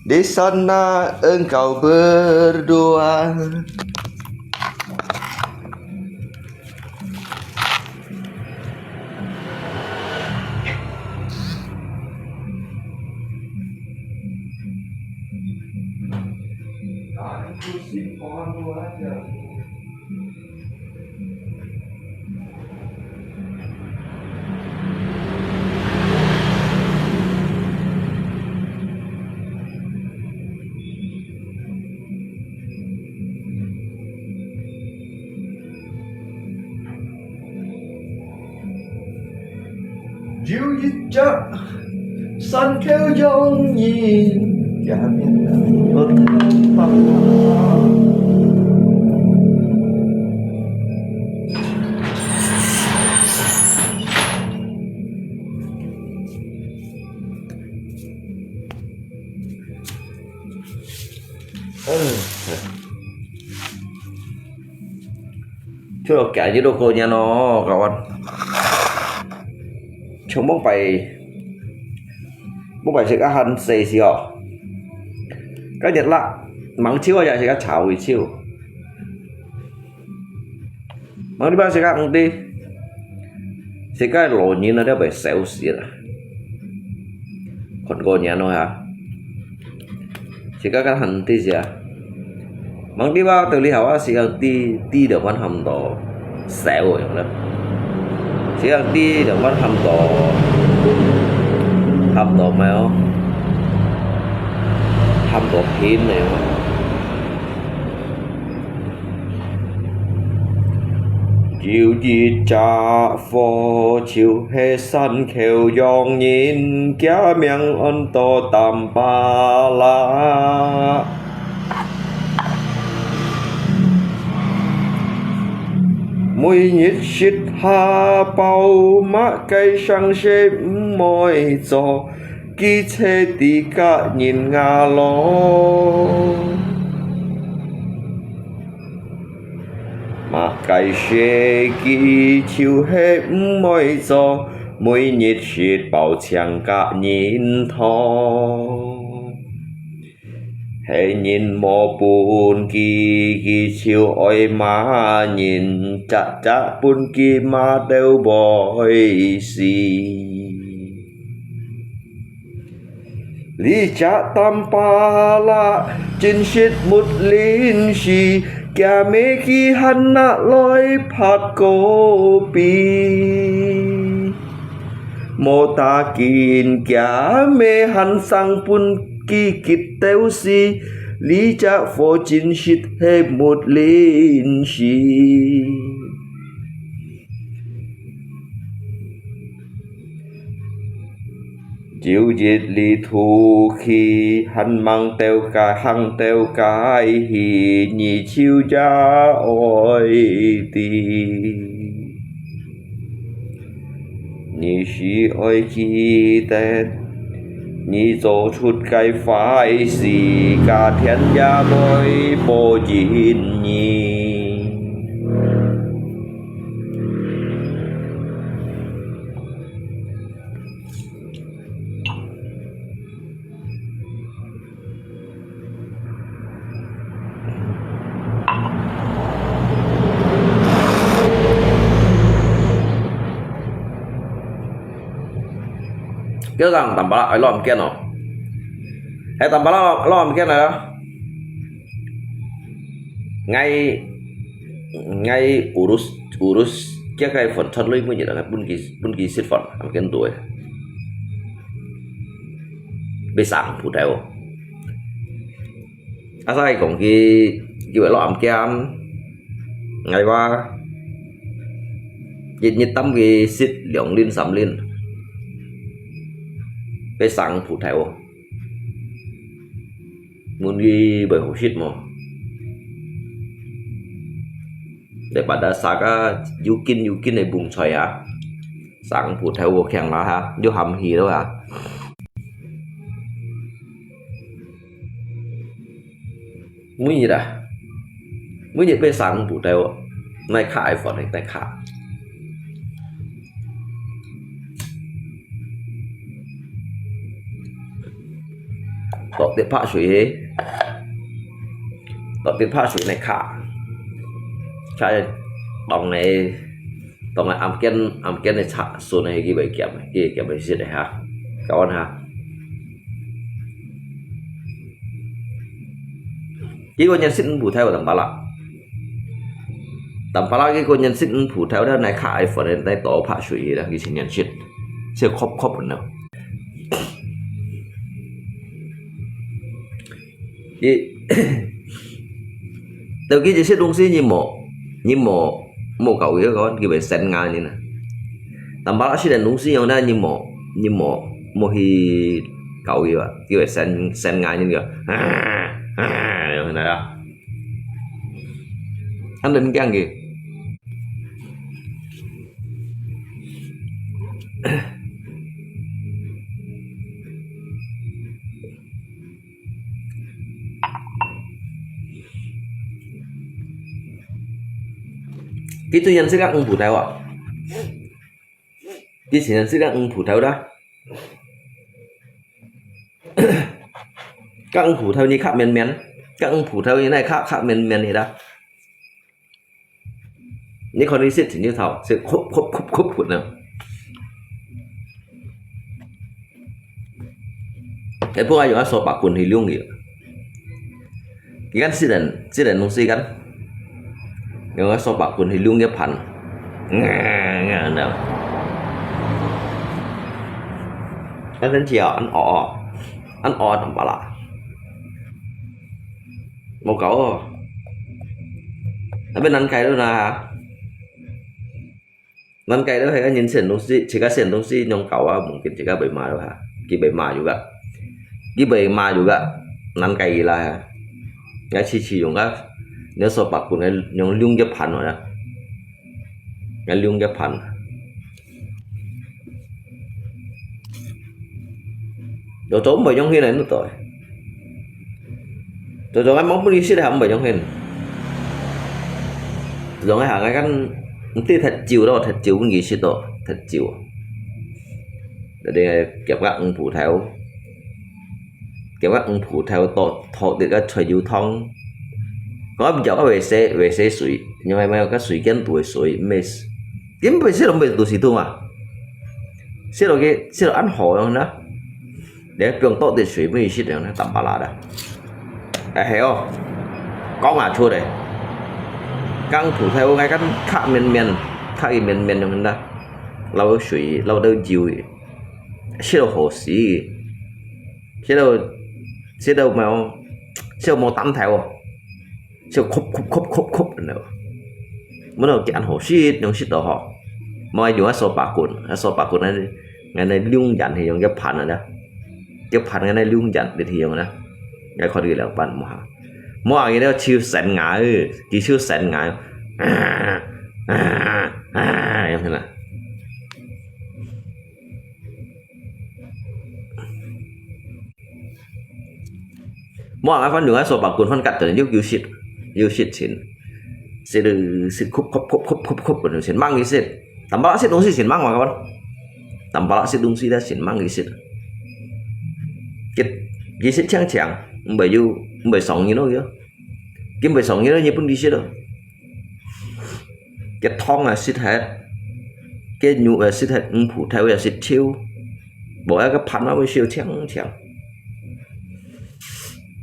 di sana engkau berdua. Aku simpan wajahmu. Dịu dít chắc sân kêu giống nhìn cả miền Nam ở thân bằng chứ là cả với đồ cô nha nó cậu anh chúng bóng phải sẽ có hành xì xì hò cái nhật lạ mắng chiếu ở nhà sẽ có chảo ủy chiếu mắng đi ba sẽ có đi sẽ có lộ như nó đã phải xéo xì rồi còn cô nhà nó hả sẽ có cái hành tí gì à mắng đi ba từ lý hảo sẽ có ti được văn hầm đồ xéo rồi đó chỉ cần đi được bắt hầm tổ mày không hầm tổ phim này mà chiều gì cha phô chiều hè sân khều dòng nhìn kia miệng ân tô tầm ba la mùi nhiệt shit hà bao má cây sang xếp môi gió kì chê tí cả nhìn ngà lô má cây xê kì chiều hết môi gió mùi nhiệt shit bao chẳng cả nhìn thò hãy nhìn mò bùn kỳ chiều oi má nhìn chả bùn kỳ má đều bòi xì lý chả tam pa la trên shit một linh xì kya mê khi hắn nạ lôi phát cô pi mô ta kín kya mê hắn sang bùn kỳ kịp téo si lý cha phô chín shit hê một linh si chịu diệt lý thu khi hắn mang teo cái hăng teo cái hì nhị chiêu cha ôi tì nhị si ôi chi tết nhị dỗ chút cái phải xì cả thiên gia bôi bồ chín nhị biết rằng tầm bala ấy lo kia nó hay tầm bala lo kia này đó ngay urus kia cái phần thân lấy mới như là bun kỳ xịt phần am kia tuổi bị sẵn phụ theo sai còn cái vậy lo am kia ngày qua nhiệt tâm cái xịt lượng liên sắm liên bị sẵn phụ theo muốn đi bởi hồ shit mà daripada saka yukin này bùng xoay à sẵn phụ theo vô khen là ha vô hầm hì đâu à mới gì đã mới gì bây sẵn phụ theo này khai phần này tay khai tọt tiếp phá suy này khaiใช่ตรงnày am ken này chặt số này cái bài kiểm bài gì đấy ha các bạn ha cái con nhân sinh phụ theo tầm bá la cái con nhân sinh phụ theo đó này khai phần này tay tổ phá suy đó cái sinh nhân sinh sẽ khóc một nào cái từ cái gì sẽ đúng gì như một cậu ấy con cái bài sen ngang như này tầm bá sẽ đúng gì không đó như một hi cậu ấy vậy cái bài sen ngang như vậy này đó anh định cái gì cái tư nhân sẽ các phụ theo ạ cái sự nhân sẽ các phụ theo đó các phụ theo như khác men các phụ theo như này khác men này đó những con đi xịt thì như thảo sẽ khúc của nào cáiพวก อยู่ số bạc quần thì luôn gì cái gắn xịt đèn nông xí gắn nhưng số bạc quần thì luôn ghépพัน nào anh đến chiều anh ọ thằng bà lạ một cậu ở bên ăn cái đó là ăn cái đó hay nhìn xem东西 chỉ có xem东西 yang cậu mungkin chỉ có bề mà đâu hả cái bề mà juga ăn cái là ngay chỉ dùng cái nếu số bạc của nó luôn ghépพัน rồi đó ngay luôn ghépพัน đồ trốn bởi trong khi này nó tội rồi anh mong đi xí hầm bởi trong hình rồi cái hàng cái căn tí thật chiều đó thật chiều nghĩ xí tội thật chiều để đây kẹp các phụ theo tội từ các thời du thông có bây giờ có về xe suy nhưng mà các suy kiến tuổi suy mê kiếm về xe đồng biệt tuổi xí tu mà xe đồ ăn hổ không đó để trường tốt thì suy mới xí được nó tầm bà là đó à hiểu không có mà chua đấy căng thủ theo cái khác miền trong đó lâu suy lâu đâu chiều xe đồ hổ xí xe đồ màu tắm theo xe khúc nữa mới đầu cái ăn hổ xí những xí đồ họ mà dùng số bạc cuốn này ngày này lung dặn thì dùng cái盘 rồi đó cái盘 ngày này lung dặn để thì dùng đó ngày khỏi đi là bạn mua cái đó chiêu sẵn ngại chỉ chiêu sẵn ngại em thấy nào mua cái phân dùng số bạc cuốn phân cắt từ những yêu shit xin sẽ được xin khúc rồi xin mang cái xin tầm bạ xin đúng gì xin mang mà các bạn tầm bạ xin đúng gì đã xin mang cái xin cái xin chẳng bởi sống như nó kia cái bởi sống như nó như bún đi xin đâu cái thong là xin hết cái nhụ là xin hết phụ theo là xin chiêu bộ cái pan nó mới siêu chén chén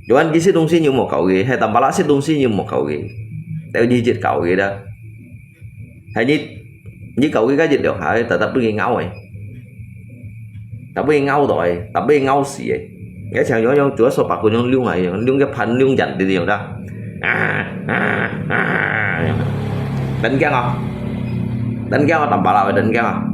dù anh cái东西như một cậu gì hay tầm bala xích东西như một cậu gì theo như chết cậu gì đó hay như cậu cái dịch được hả tập đi ngáo rồi tập đi ngáo rồi tập đi ngáo gì vậy cái chàng nhỏ chúa số bạc của nhau lưu này lưu cái pan lưu dặn thì điều đó đánh cái không đánh cái tầm bala phải đánh cái không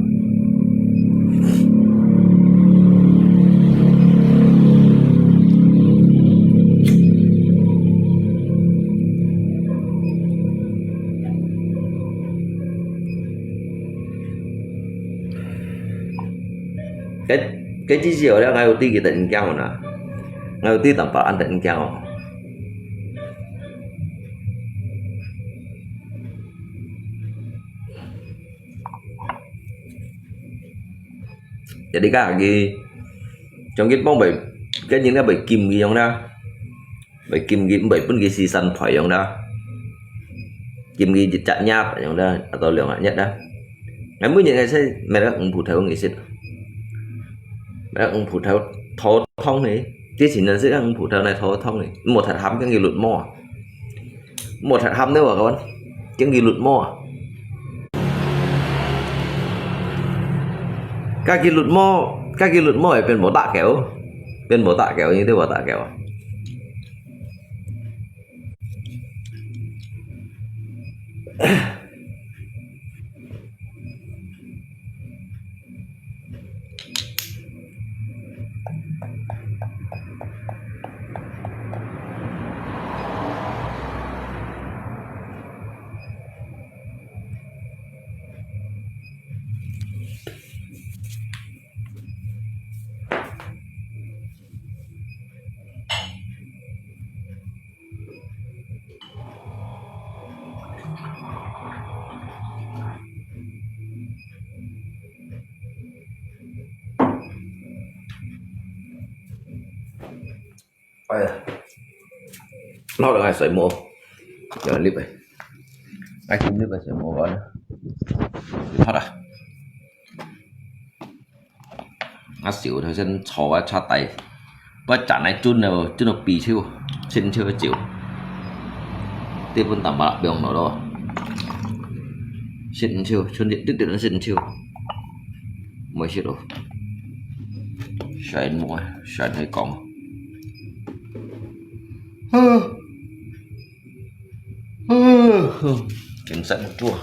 cái chỉ diệu đó ngay đầu tiên cái định cao nè ngay đầu tiên tầm bala anh định cao jadi cái trong cái bóng bảy cái những cái bảy kim gì không đó bảy kim gì bảy phân cái xì xanh phải không đó kim gì dịch chặt nháp ở trong đó tôi lượng nhất đó ngày mới những ngày sẽ mẹ đã phụ theo nghệ sĩ mẹ đã phụ theo thô thông này cái chỉ nên sẽ phụ theo này thô thông này một thật hắm cái nghị luật mò một thật hắm nữa mà con cái nghị luật mò các cái luật mòเป็นbộ tạ kéo như thế bộ tạ kéo nó được ai sợi mồ giờ clip này ai cũng clip này sợi mồ vào thật à nó xỉu thôi dân chó và cha tay và chả này chun nào bì chiêu xin chưa chịu tiếp vẫn tầm bạc biểu nó đó xin chiêu chun điện tức điện nó xin chiêu mới chiêu rồi sợi mồ sợi hơi cong cảnh sát một chua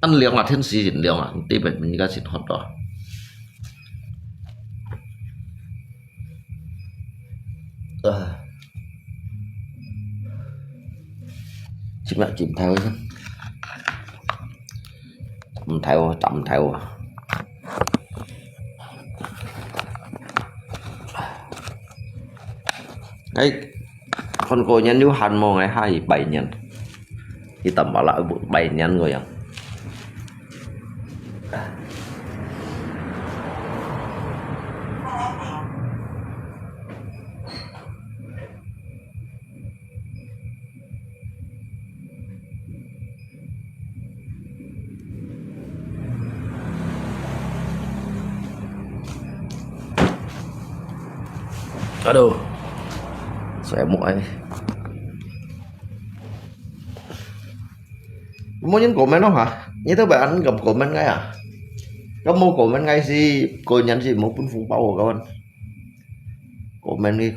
ăn liang là thiên sĩ diễn liang à tí bệnh mình ra xin hot đó chim lại chìm theo chứ chậm theo cái con cô nhân như hành mong ngày 27 nhân thì tầm bảo lại 7 nhân rồi à aduh saya muai mua những comment không hả như thế bạn gặp comment ngay à có mua comment ngay gì cô nhắn gì một phân phun bao của các bạn comment đi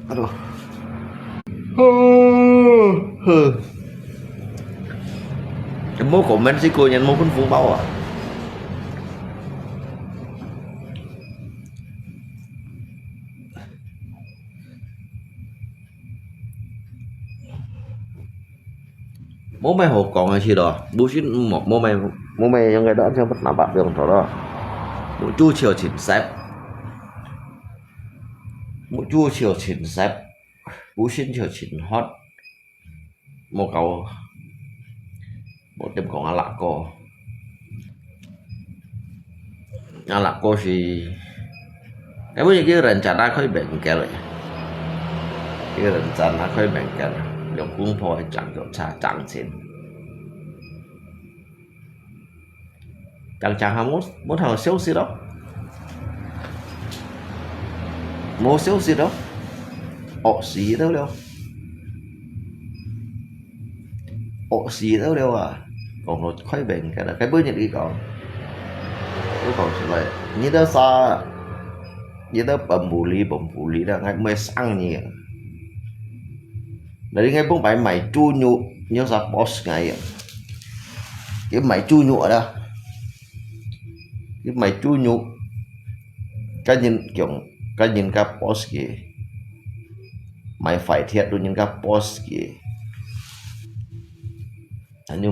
aduh mua comment gì cô nhắn một phân phun bao à bố mày hộp còn hay gì đó bố xin một bố mày trong cái đó cho mất nào bạn được đó bố chu chiều chỉnh xếp bố xin chiều chỉnh hot một cầu một đêm còn lạ co là cô thì cái bây giờ cái rencana khơi bệnh cái rồi cái rencana khơi bệnh cái dùng cũng phải chẳng chỗ cha chẳng xin chẳng chẳng ham muốn thằng xấu xí đó mua xấu xí đó ổ xí đâu đâu ổ xí đâu đâu à còn nó khơi bệnh cái là cái bây giờ đi còn lại như đó xa như đó bầm bù lý là ngay mới sang nhỉ đấy ngay bông bài mày chu nhụ nhớ ra boss ngày cái mày chu nhụ ở đó cái mày chu nhụ cái nhìn kiểu cái nhìn cái boss kì mày phải thiệt đối nhìn cái boss kì anh như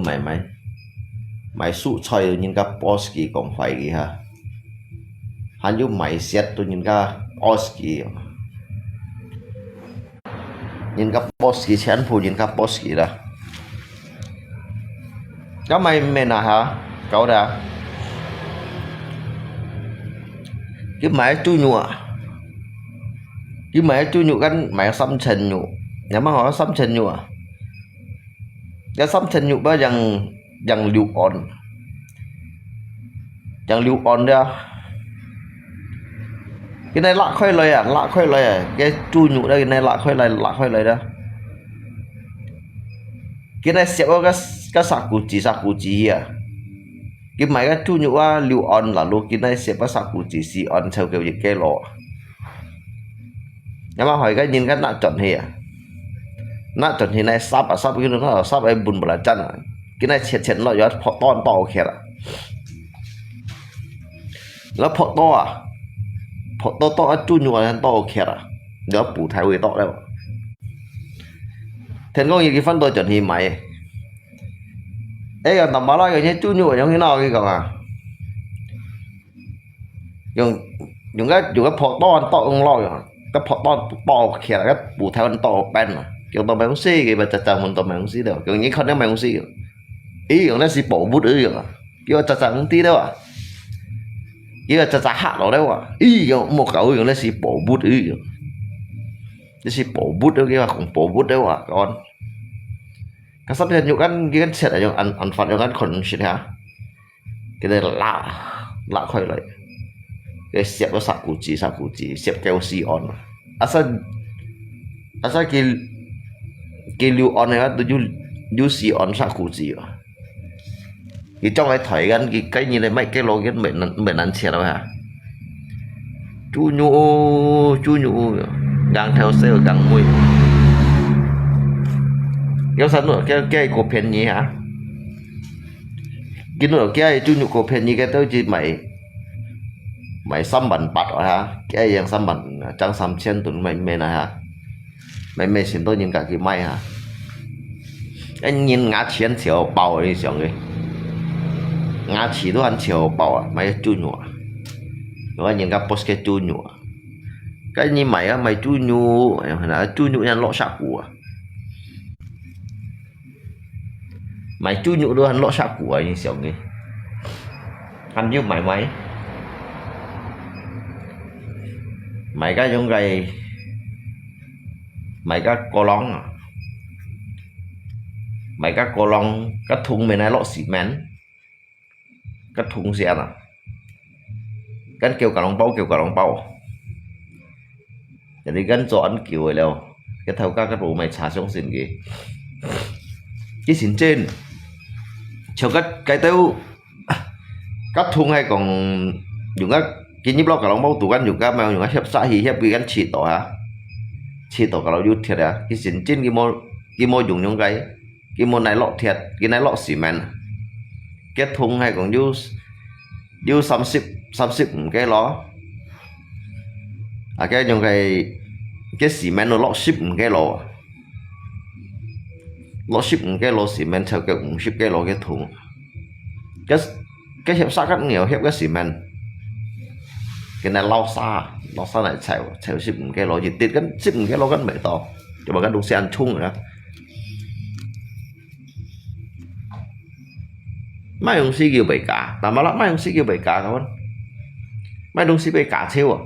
mày sụ chơi nhìn cái boss kì còn phải kì ha anh như mày xét đối nhìn cái boss kì nhìn cái boss kì chén phụ nhìn cái boss kì đó cái mày nào hả cậu đã cái máy chu nhụ cái máy xăm chân nhụ nếu mà họ xăm chân nhụ cái xăm chân nhụ bao dằng liu on đó cái này lạ khơi lời à cái chu nhụ đây cái này lạ khơi lời đó cái này sẽ có cái sạc cụ chỉ à cái máy cái chu nhụ à liu on là luôn cái này sẽ có sạc cụ chỉ si on theo kiểu gì cái lọ nhưng mà hỏi cái nhìn cái nạ chuẩn thì này sắp cái nó là sắp em bùn bẩn chân cái này chết nó gió phọ to kẹt à nó phọ to chu nhụ là to kẹt à gió bù thái về to đâu thế có gì cái phân tôi chuẩn thì mày ấy là tầm bao lâu như chu nhụ giống thế nào cái còn à dùng cái phọ to ông lo rồi cái phọ to kẹt cái bù thái to bên mà kiểu tao mày không xí cái bà chặt mình tao mày không xí đâu kiểu những con mày không xí ý của nó xí bổ bút ư rồi kiểu chặt không tí đâu à kiểu chặt hạ nó đâu à ý kiểu một cậu kiểu nó xí bổ bút ư rồi nó xí bổ bút đâu kia mà cũng bổ bút đâu à con cái sắp hiện nhục ăn cái sệt ở trong ăn phật trong ăn khẩn shit hả cái này là lạ khỏi lại cái xếp nó sạc cụ chỉ xếp keo xi on asa cái liu on này tôi du xi on sạc cụ chỉ à cái trong cái thỏi gan cái như này mấy cái lô cái mình ăn xẹt đâu hả chu nhụ gang theo sale gang mui cái sao nữa cái cổ phiền gì hả cái nữa cái chu nhụ cổ phiền gì cái tôi chỉ mày xăm bẩn bạt rồi hả cái yang xăm bẩn trang xăm chen tụi mày này hả mày xin tôi nhìn cả cái mày hả anh nhìn ngã chiến chiều bao đi xong rồi ngã chỉ都很chiều bao à mày chu nhụ rồi nhìn cái post cái chu nhụ cái như mày á mày chu nhụ là chu nhụ nhân lọ sạc của mày chu nhụ đôi hắn lọ sạc của như xong rồi hắn như mày cái giống gầy mày cái cô long à mày cái cô long cái thùng mày này lọ xỉ mén cái thùng xe à cái kêu cả lòng bao jadi kan chọn kiểu rồi đâu cái thầu các cái bộ mày xả xuống xin kì cái xin trên cho cái tiêu các thùng hay còn dùng cái nhíp lo cả lòng bao tủ gan dùng cái mèo dùng cái hiệp xã hiệp cái gan chỉ tổ hả chỉ tổ cả lòng dút thiệt à cái xin trên cái mô dùng những cái mô này lọ thiệt cái này lọ xỉ men cái thùng hay còn du xăm xếp cái ló à cái dùng cái xỉ men nó lọ ship cái lọ ship cái lọ xỉ men theo cái ship cái lọ cái thùng cái hiệp xã rất nhiều hiệp cái xỉ men cái này lao xa này chạy ship cái lọ gì tiết cái ship cái lọ cái bể to cho bà cái đúng xe ăn chung rồi đó mai ông si kêu bể cả tao mà lắm mai ông si kêu bể cả các bạn 卖东西被假车啊，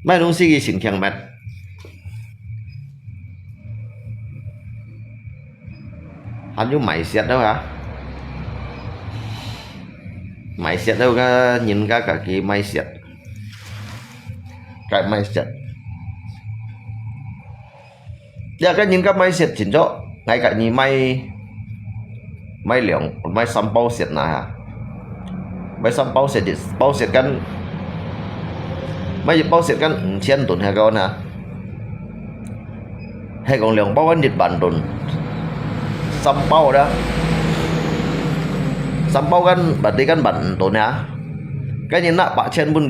卖东西嘅形象咩？hắn vô máy xét đâu hả? Máy xét đâu cả nhìn cả cái máy xét, cái máy xét. Giờ cái nhìn cái máy xét chính cho ngay cả như máy lượng máy xăm bao xét này hả? Máy xăm bao xét kan máy bao xét kan千吨hay con hả? Hay còn lượng bao Nhật Bản tồn xăm bao đó, xăm bao kan berarti kan Bản tồn hả? Cái như nạp bạc chân bún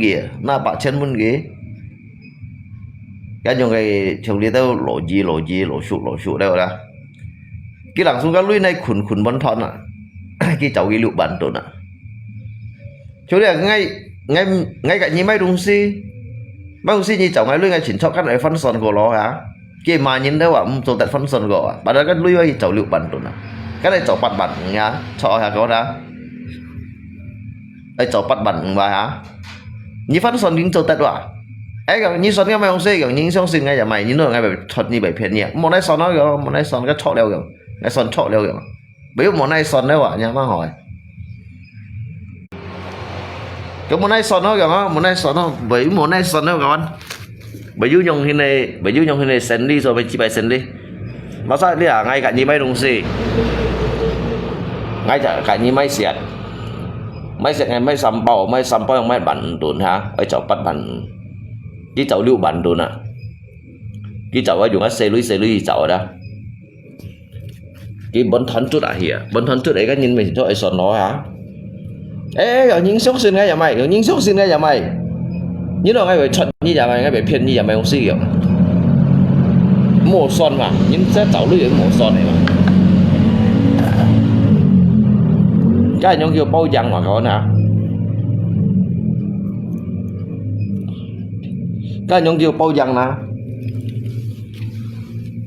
ghế, cái những cái trong đi đâu lỗ sụt đâu đó, cái làng xuống cái lưới này khùn bắn thon à, cái cháu cái lựu Bản tồn à, chỗ này ngay cả như mấy đồng si như cháu ngay lưới ngay chỉnh cho các loại phân son của nó hả? Cái mà nhìn đâu à, một tại phân son của, bà đó cái lưới ấy cháu lựu Bản tồn à, cái này cháu bắt nhá, cho hả có đó. Ai cháu bắt bắn vào hả? Như phát son những cháu tết à? Ấy cái như son cái mấy ông xe cái những xong xin ngay nhà mày như nó ngay bị thuật như bị phiền nhẹ. Một này son nó cái một này son cái chọ leo cái, cái son chọ leo cái. Bây giờ một này son đâu à? Nhà má hỏi. Cái một này son nó cái má, một này son nó với một này son đâu các bạn? Bây giờ dùng hình này sen đi rồi bây chỉ bài sen đi. Mà sao đi à? Ngay cả như mấy đồng xe, ngay cả như mấy xiết. Mấy sẽ ngày mấy sắm bao yang mấy bản tồn hả? Ở chỗ bắt bản cái cháu lưu bản tồn à? Cái cháu ở dùng cái xe lưới cháu ở đó. Cái bắn thắn chút à hìa, bắn thắn chút đấy cái nhìn mình cho ai sòn nó hả? Ê, ở những sốc xin ngay nhà mày, như nào ngay phải trận như nhà mày, ngay phải phiền như nhà mày không xí kiểu. Mổ son mà, những sẽ cháu lưới ở mổ son này mà. Cái nhóm kêu bao dăng mà các bạn hả? Cái nhóm kêu bao dăng nè.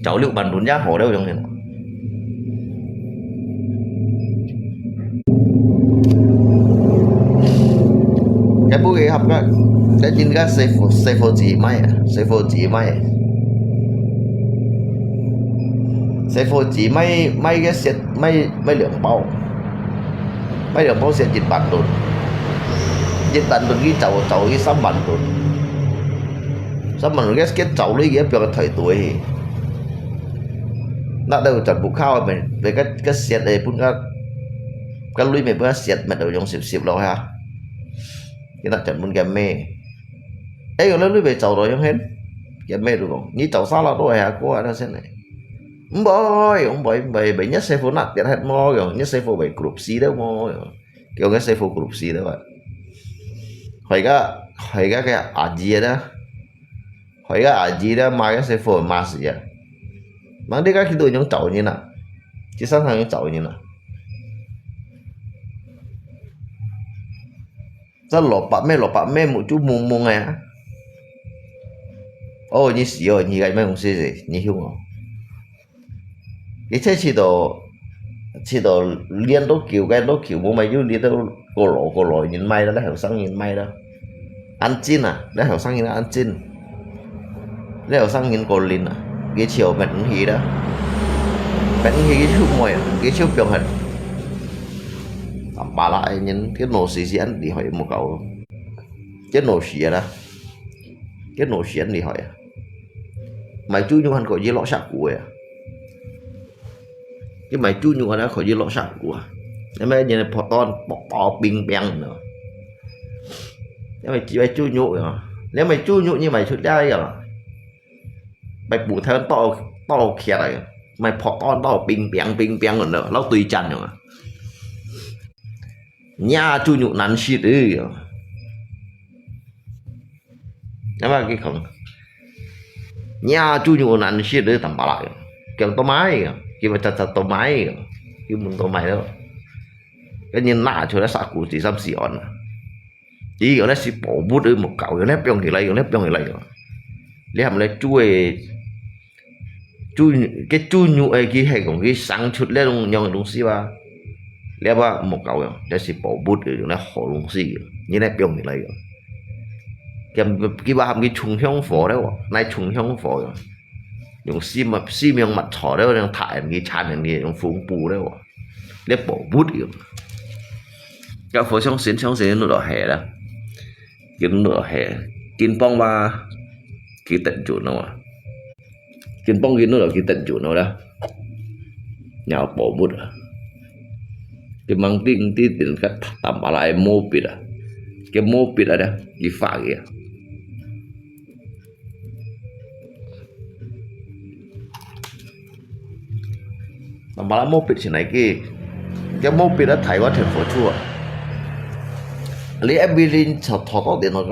Cháu liệu bàn đốn giá hổ đâu trong này. Cái bố ghế học đó, cái nhìn cái xe phô chỉ máy à? Xe phô chỉ máy cái xe máy lượng bao. Mấy đường bố sẽ dịch bản tồn cái cháu cái sắm bản tồn cái cháu lấy cái biểu thời tuổi nó đâu chọn bục khao mình về cái xét này cũng cái lưới mình bữa xét mình đâu dùng xịp đâu ha cái nó chọn muốn cái mê ấy còn lưới về cháu rồi không hết cái mê được không như cháu sao là tôi hả cô nó sẽ này ông bơi bảy nhất xe phố nặng tiền hết mò rồi nhất xe phố bảy group xí đâu mò kiểu cái xe phố group xí đó vậy hỏi cái à gì đó mà cái xe phố mà gì à mà đi cái khi tôi những cháu như nào chỉ sẵn sàng những cháu như nào rất lọp bạc mẹ một chút mùng này á ôi như xí rồi như cái mấy không xí gì như hiểu không cái thế chỉ đồ liên đốt kiểu bố mày như liên đâu cổ lỗ nhìn mày đó đã hiểu sang nhìn mày đó ăn chín à đã hiểu sang nhìn ăn chín đã hiểu sang nhìn cổ lìn à cái chiều mệt hí đó mệt hí cái chút mồi cái chút biểu hình bà lại nhìn cái nổ xì ăn đi hỏi một cậu cái nổ xì đó cái nổ xì ăn đi hỏi mày chú như hắn có gì lọ sạc của à cái mày chú như nó khỏi gì lọ sạc của em ấy nhìn phò ton bỏ bình beng nữa nếu mày chỉ mày chú nhụ rồi nếu mày chú nhụ như mày chút đây rồi mày bù theo to kia này mày phò ton to bình beng rồi nữa nó tùy chăn rồi nhà chú nhụ nắn shit ư em mà cái không nhà chú nhụ nắn shit ư tầm bà lại kiểu to máy khi mà chặt to máy khi muốn to máy đó cái nhìn nã cho nó sạc cụ chỉ xăm xì on chỉ có nó xì bỏ bút ư một cậu cái nếp trong thì lấy lấy hàm lấy chú cái chú nhụ ấy cái hay còn cái sáng chút lên nhau đúng xí ba lẽ ba một cậu rồi để xí bỏ bút rồi nó họ luôn xí như này biểu như này rồi cái ba cái trùng hương phổ đấy này trùng hương phổ rồi dùng xi miếng mặt thỏ đấy đang thải cái chán này dùng phúng bù đấy để bỏ bút rồi cái phổ trong xến nó đỏ hè đó cái nửa hè kinh bông ba cái tận chủ nó kinh bông cái nửa cái tận chủ nó đó nhà bỏ bút à cái mang tin cái tạm bảo lại mô bịt à cái mô bịt ở đây cái phá kìa tạm bảo lại mô bịt thế này cái mô bịt đã thấy qua thành phố chua lấy abilin thọ to tiền nó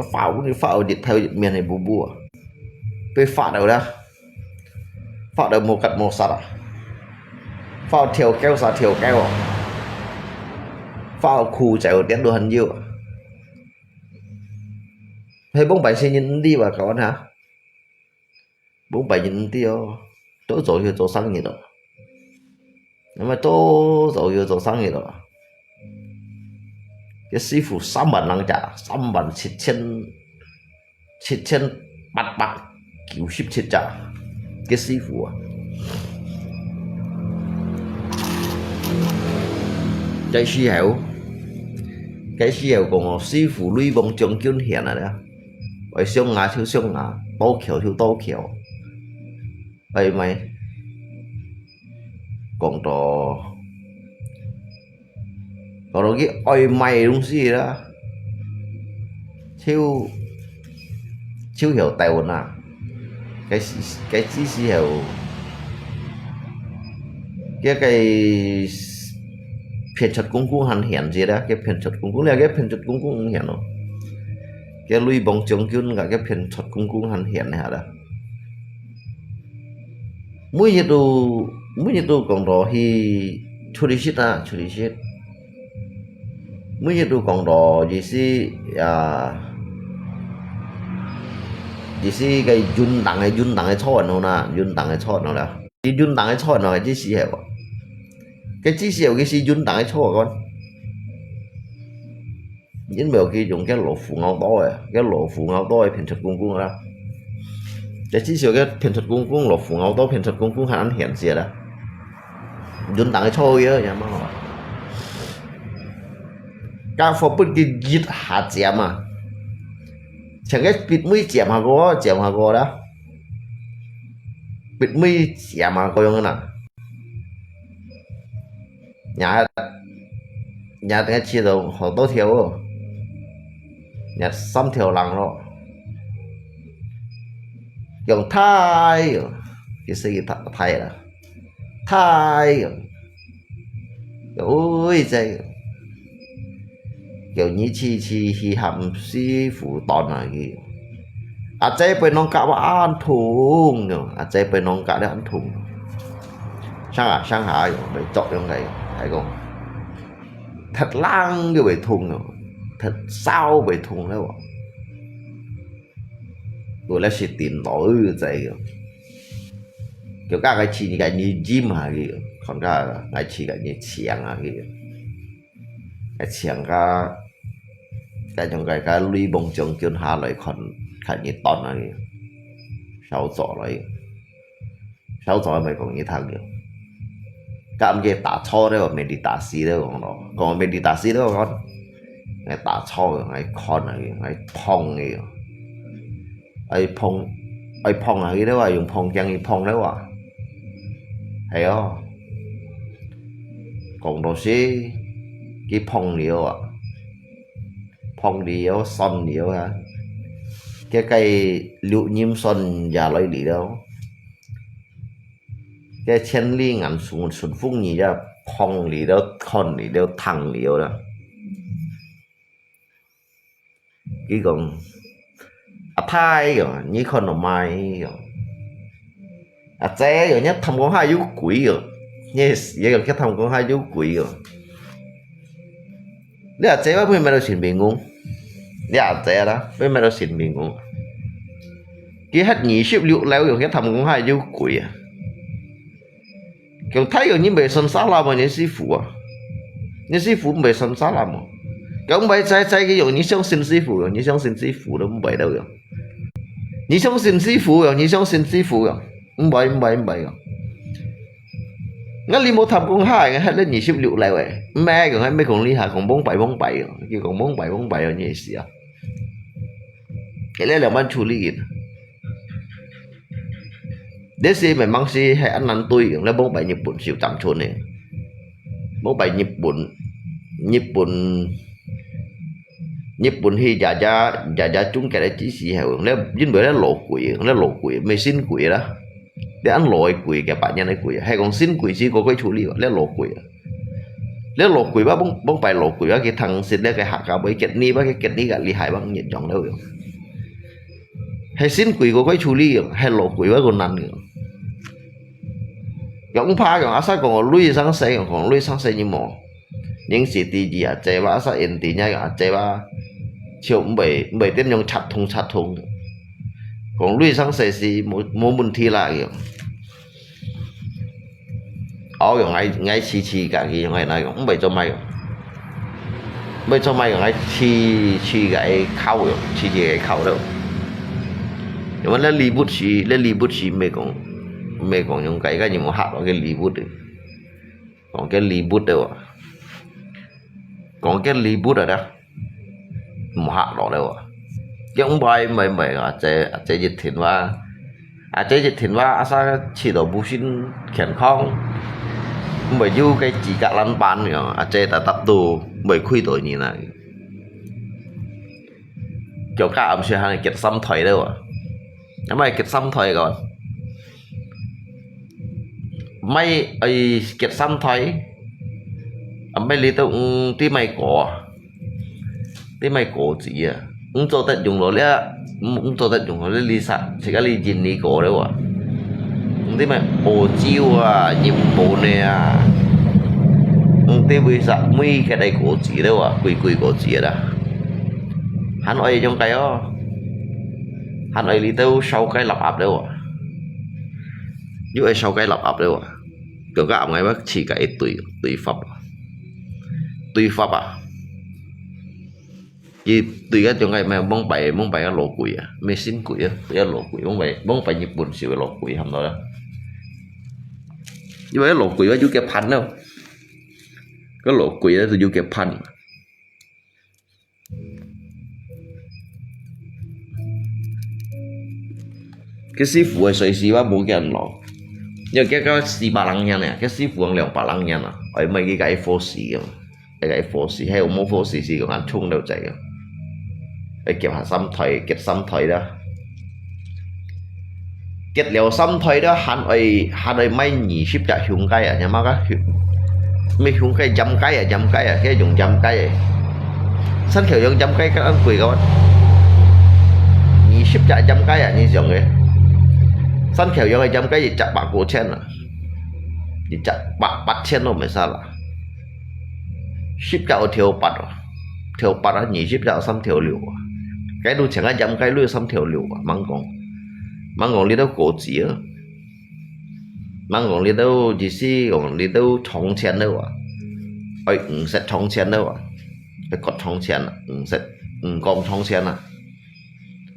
cái pháo điện theo miền này bù về phá đâu đó phá đâu một cắt một sạt à pháo thiểu keo sa thiểu keo pháo khu chạy ở đèn đồ hình nhiều hay bông bảy xin nhìn đi vào con hả bông bảy nhìn đi tối rồi rồi sáng gì đó nhưng mà tối rồi rồi sáng gì đó cái sư phụ sắm bản chết chân bạc cứu ship chết trả cái sư phụ cái sĩ hiệu của sư phụ lui bông chống chuyên hiện này đó vậy xông ngã thiếu xông ngã tô kiểu vậy mày còn đó cái oi mày đúng gì đó chiêu hiểu tèo nè cái sĩ hiệu cái phiền chật cũng hẳn hiện gì đó cái phiền chật cũng là cái phiền chật cũng hiện rồi cái lui bóng chống chuyên cả cái phiền chật cũng hẳn hiện này hả đó mỗi nhiêu đồ còn đó thì处理shit mỗi nhiêu đồ còn đó gì cái dun đằng cái chọn nó nè dun đằng cái chọn nó cái gì hiểu cái chỉ hiệu cái gì dun đằng cái chọn con những biểu kia dùng cái lỗ phủ ngao to phiền chật cũng ra cái chỉ hiệu cái phiền chật cũng lỗ phủ ngao to phiền chật cũng hẳn hiện gì đó dun đằng cái chọn á nhà mà các phật bút cái giết hạt chém mà chẳng cái bịt mũi chém hà có đó bịt mũi chém hà có用nào nhà cái chia đầu họ tối thiểu nhà xăm thiểu lằng rồi dùng thay cái gì thay là thay ôi trời kiểu như chi hàm sư phụ tòn là gì à chạy bên nông cả mà ăn thùng à chạy bên nông cả để ăn thùng sang hải để chọn trong này thấy không thật lang cái bể thùng rồi thật sao bể thùng đấy bọn rồi là sẽ tìm nổi vậy kiểu các cái chỉ cái như gym hả gì còn cái chỉ cái như chiang hả gì cái chiang cái trong cái lui bông trồng chuyên hạ lại còn cái như tòn này sáu giỏi mày còn như thằng nữa các cái đá cho đấy mà mình đi đá xí đấy còn mình đi đá xí đấy con cái đá cho cái con này cái phong này ai phong là cái đó là dùng phong chân phong đấy à thấy không còn đồ xí cái phong nhiều à phong nhiều son nhiều à cái cây liệu nhiễm son già lấy đi đâu cái chân lý ngắn xuống phung nhỉ ra phong lý đâu con lý đâu thằng lý đó cái còn à thai rồi như con nó mai rồi à chế rồi nhất thầm có hai dấu quỷ rồi như vậy rồi cái thầm có hai dấu quỷ rồi đấy là chế với mình đâu xin bị ngung đấy là chế đó với mình đâu xin bị ngung cái hết nhị ship liệu léo rồi cái thầm có hai dấu quỷ à kiểu thấy rồi những bề sân sát lao mà những sư phụ à 你師傅唔係信沙啦嘛？咁唔係在個用你相信師傅用，你相信師傅都唔係到用。你相信師傅用，你相信師傅用，唔係用。你冇ทำcông khaiให้เล่นยี่สิบหลุเลยเว้ยแม่ก็ให้ไม่คงลีหาของบ้งไปกี่ของบ้งไปอย่างนี้เสียไอ้เรื่องเหล่ามันชูลีกินเดี๋ยวสิมันมังสิให้อันนั้นตุยแล้วบ้งไปญี่ปุ่นสิวตามชนเนี่ยบ้งไปญี่ปุ่นที่อย่าจุ้งแกได้จีสีเหวแล้วยิ่งไปแล้วหลอกกุยไม่สิ้นกุยแล้วđể ăn lội quỷ cái bạn nhân này quỷ hay còn xin quỷ chỉ có cái chủ lý lấy lột quỷ bác bông bài lột quỷ bác cái thằng xin lấy cái hạt cả bởi kết ni bác cái kết ni cả lý hại bác nhiệt chọn đâu được hay xin quỷ có cái chủ lý hay lột quỷ bác còn năn nữa cũng pha còn ác sát còn lui sang xe như mỏ những gì thì gì à chạy bác sát yên tí nhá chạy bác chiều bảy tiếng nhung chặt thùng còn lui sang xe gì mua muốn thi lại kiểu dùng ngay chi cả cái ngày này cũng bảy cho mày ngay chi cái khâu rồi chi cái khâu đâu nhưng mà lấy li bút chỉ mày còn dùng cái gì mà hạt vào cái li bút đấy còn cái li bút đâu còn cái li bút ở đó mà hạt vào đâu cái ông bài mày à chạy dịch thiền và sao chỉ đồ bút xin khiển không bởi du cái chỉ cả lăn bàn nữa chạy ta tập tù bởi khuy tội như này kiểu cả ông sẽ hàng kết xăm thời đâu à nó mày kết xăm thời rồi mày ấy kết xăm thời mày lý tao tí mày cổ gì à cho tận dùng nó lấy lý sạch chỉ có lý nhìn lý cổ đâu à tí mày bồ chiêu à nhiệm bồ nè à tí bây giờ mấy cái đây cổ chỉ đâu à quỳ cổ chỉ đó hắn nói trong cái đó hắn nói lý tao sau cái lập áp đâu à như vậy sau cái lập áp đâu à kiểu các ông ấy bác chỉ cái tùy pháp à vì tùy cái trong ngày mà bông bày cái lộ quỷ à mê xin quỷ á cái lộ quỷ bông bày nhịp buồn xỉu cái lộ quỷ hầm đó như vậy cái lộ quỷ đó chú kẹpพัน đâu cái lộ quỷ đó chú kẹpพัน cái sĩ phụ ấy sợi xì ba bố cái anh lọ nhưng cái xì bà lăng nha nè cái sĩ phụ ăn liền bà lăng nha nè ở mấy cái phô xì cái phô xì hay ông mua phô xì còn ăn chung đâu chạy cái kiểu hạt xăm thầy đó kết liều xăm thầy đó hắn ấy mấy nhị ship trả hùng cái à nhà má cái mấy hùng cái dăm cái cái dùng dăm cái sẵn kiểu dùng dăm cái các anh quỳ các bạn nhị ship trả dăm cái à như dòng ấy sẵn kiểu dùng dăm cái gì chặt bạc cổ chen à gì chặt bạc chen đâu mà sao là ship trả thiểu bạc đó nhị ship trả xăm thiểu liều cái đôi chẳng ai dăm cái lui xăm thiểu liều mang còn đi đâu cổ chỉ á mang còn đi đâu gì xí còn đi đâu trống chén đâu à ơi sẽ trống chén đâu à phải có trống chén sẽ còn trống chén à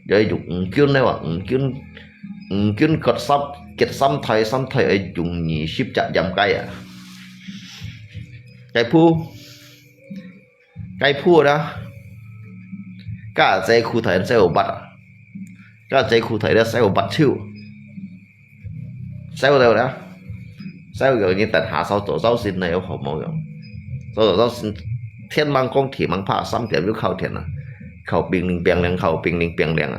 rồi dùng kiên đâu à kiên cột sắp kết xăm thầy ấy dùng nhị ship chặt dăm cái à cái phu đó cả dây khu thầy sẽ bắt các dây khu thầy đó sẽ bắt chiêu sao đâu đó sao rồi như tận hạ sau tổ giáo sinh này không màu rồi tổ giáo sinh thiên mang công thì mang phá xăm tiền lúc khâu tiền à khâu bình linh bèn liền à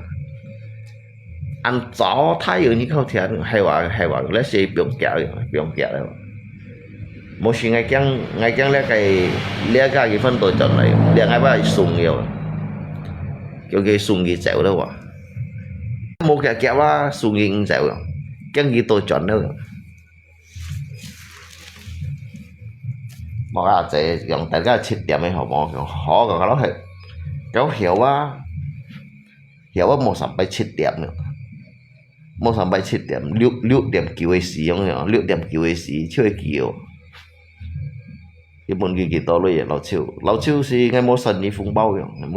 ăn chó thái rồi như khâu tiền hayว่าlấy xe biểu kẹo đấy một sự ngày càng lấy cái phân tổ chọn này để ngay bây sùng nhiều kiểu cái sùng gì dẻo đâu à một cái kẹo là sùng gì dẻo cái gì tôi chọn đâu mà cái sẽ dùng tại cái chít điểm này họ còn cái đó thì kéo hiểu quá một sản bài chít điểm nữa một sản bài chít điểm liệu điểm QAC không nhỉ liệu điểm QAC chơi kiểu cái môn cái to rồi lão chiêu thì ngay một sân như phong bao vậy ngay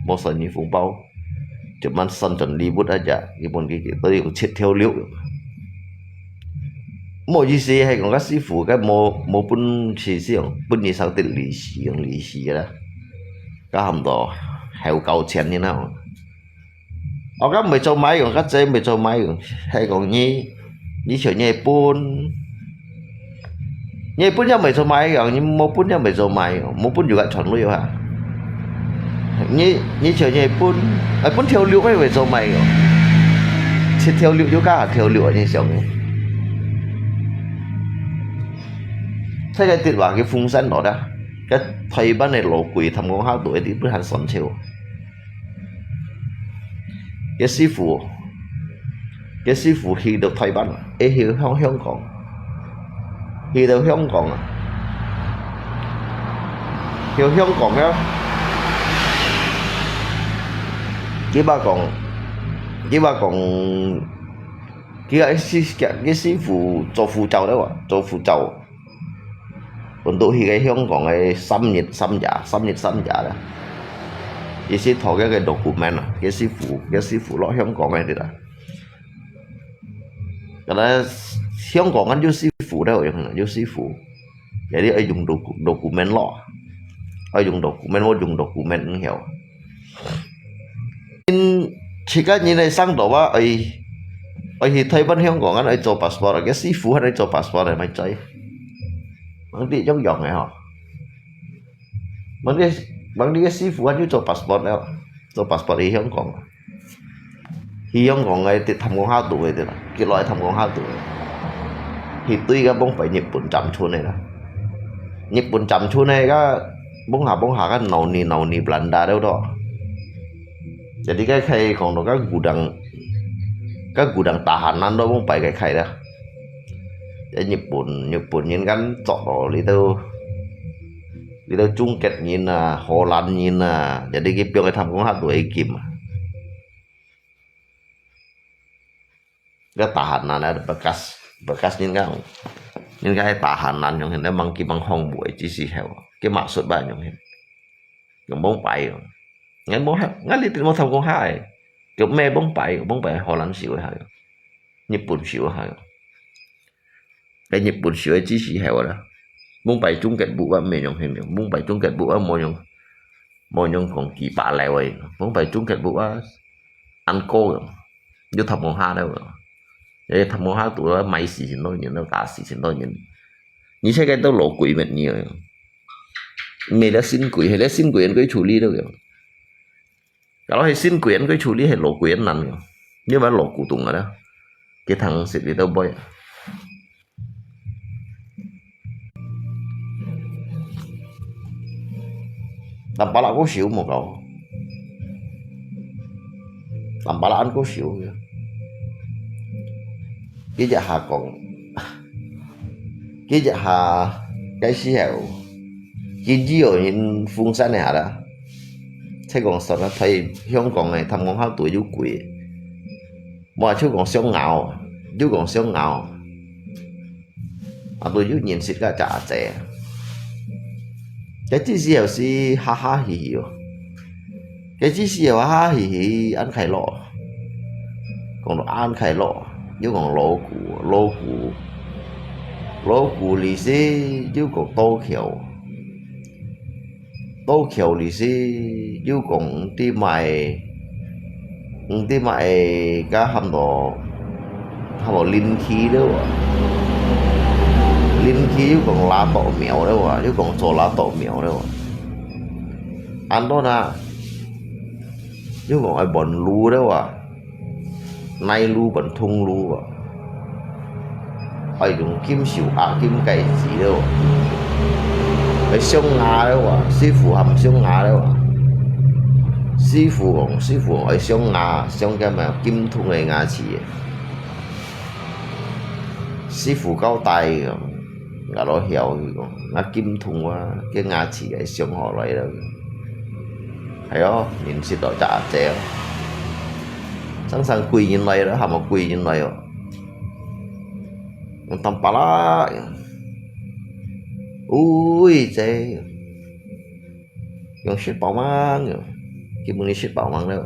một sân như phong bao cuman sân chuẩn đi bút aja cái môn cái tới cũng chết theo liệu mỗi gì gì hay còn các sư phụ cái mô bún chỉ sử dụng bún như sao tiền lý sĩ đó cái hầm đó heo cầu钱như nào ở các mấy châu máy còn các chế mấy châu máy còn hay còn như kiểu nhẹ bún nhau mấy châu máy còn như mô bún nhau mấy châu máy mô bún juga chuẩn luôn hả như kiểu nhẹ bún bún theo liệu mấy châu máy còn theo liệu juga theo liệu như kiểu này thế cái tiền vào cái phong sản đó đó cái thầy ban này lộ quỷ thầm con 2 tuổi thì bữa hắn sẵn chiều cái sư phụ khi được thầy ban ấy hiểu không Hồng Kông khi được Hồng Kông à hiểu Hồng Kông đó cái ba còn cái sư phụ做副咒đấy à做副咒untuk cái Hồng Kông cái xâm nhập đó cái sư thọ cái document à cái sư phụ lo Hồng Kông này đi đó cái đó Hồng Kông anh sư phụ đâu vậy sư phụ jadi ai dùng document lo ai dùng document hiểu chỉ cái như này sang đó á ai thì thấy bên Hồng Kông anh ai cho passport cái sư phụ anh cho passport này mày chơi bang đi giống dòng này họ bang đi cái sư phụ anh cho passport nào cho passport đi Hồng Kông này thì thầm con 2 tuổi rồi cái loại thầm con 2 tuổi thì tuy cái bông phải Nhật Bản chậm chuột này đó Nhật Bản chậm chuột này cái bông hạ cái nầu nì Belanda đâu đó jadi cái khay còn nó cái gudang tahanan đó bông phải cái khay đó để Nhật Bản nhìn gắn chọn đó đi đâu chung kết nhìn là Hồ Lan nhìn là jadi cái biểu cái thầm con 2 tuổi kìm cái tahanan ada bekas những cái tahanan yang hendak bang hong buổi chỉ si heo cái maksud banyak yang bông bay ngay lihat mau thầm con 2 kiểu mẹ bông bay Hồ Lan xíu hay Nhật Bản xíu hay cái Nhật Bản xíu chỉ si heo đó bông bay chung kết vụ mẹ nhung hình bông bay chung kết vụ mồi nhung còn kỳ bạ lại rồi bông bay chung kết vụ ăn cô rồi vô thầm con 2 đâu rồi để thầm một 2 tuổi mày xì xin đôi nhìn đâu cả xì xin đôi nhìn như thế cái tao lộ quỷ mệt nhiều mày đã xin quỷ hay đã xin quỷ cái chủ lý đâu kìa cái đó hay xin quỷ cái chủ lý hay lộ quỷ nằm kìa như vậy lộ cụ tùng rồi đó cái thằng xịt đi đâu bơi làm ba lão có xỉu một cậu làm ba lão anh có xỉu kìa cái dạ hà còn cái dạ hà cái xí heo cái gì ở những phương xã này hả đó thế còn sao nó thấy Hồng Kông này thầm con 2 tuổi vô quỷ mà chú còn sống ngạo à tôi vô nhìn xịt cái trả trẻ cái gì heo xí ha ha hì hì cái gì heo ha ha hì hì ăn khai lọ còn nó ăn khai lọ chứ còn lỗ cụ lì xí chứ còn tô khiểu lì xí chứ còn đi mày cái hầm đó linh khí đó linh khí chứ còn lá tổ mèo đó chứ còn số lá tổ mèo đó ăn đó nè chứ còn ai bẩn lu đó nay lu bẩn thung lu ai dùng kim xỉu kim cày gì đâu cái sông ngà đâu sư phụ hầm sông ngà đâu sư phụ ở sông ngà sông cái mà kim thung này ngà chỉ sư phụ cao tay ngà đó hiểu ngà kim thung cái ngà chỉ cái sông họ lại đâu thấy không nhìn sư đó trả trẻ sẵn sàng quỳ như này đó hàm một quỳ như này rồi tầm pa lá ui chế yung shit bảo mang cái muni shit bảo mang đâu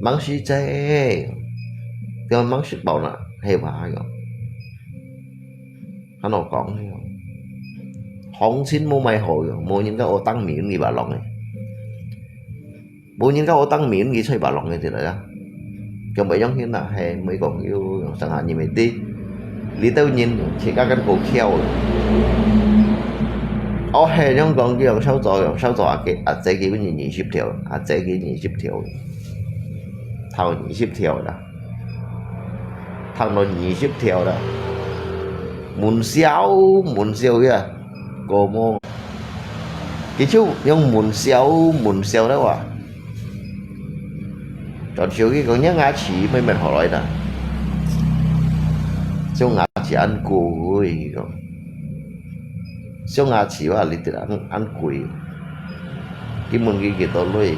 mang shit chế cái mang shit bảo nè hay bà rồi hắn nói còn hay không không xin mua mày hồi rồi mua những cái ô tăng miễn gì bà lòng này mua những cái ô tăng miễn gì xoay bà lòng này thì là trong bảy giống như là hay mấy còn yêu chẳng hạn như mấy tí lý tao nhìn chỉ các cái cổ kheo ở hay trong còn cái dòng sau trò cái chế cái gì nhị ship theo chế cái nhị ship theo thao nhị ship theo đó thằng nó nhị ship theo đó muốn xéo kìa cô mô cái chú nhưng muốn xéo đó à còn chiều cái con nhớ ngã chỉ mới mệt hỏi đó siêu ngã chỉ ăn cùi rồi siêu ngã chỉ là lịch ăn cùi cái môn cái tôi lui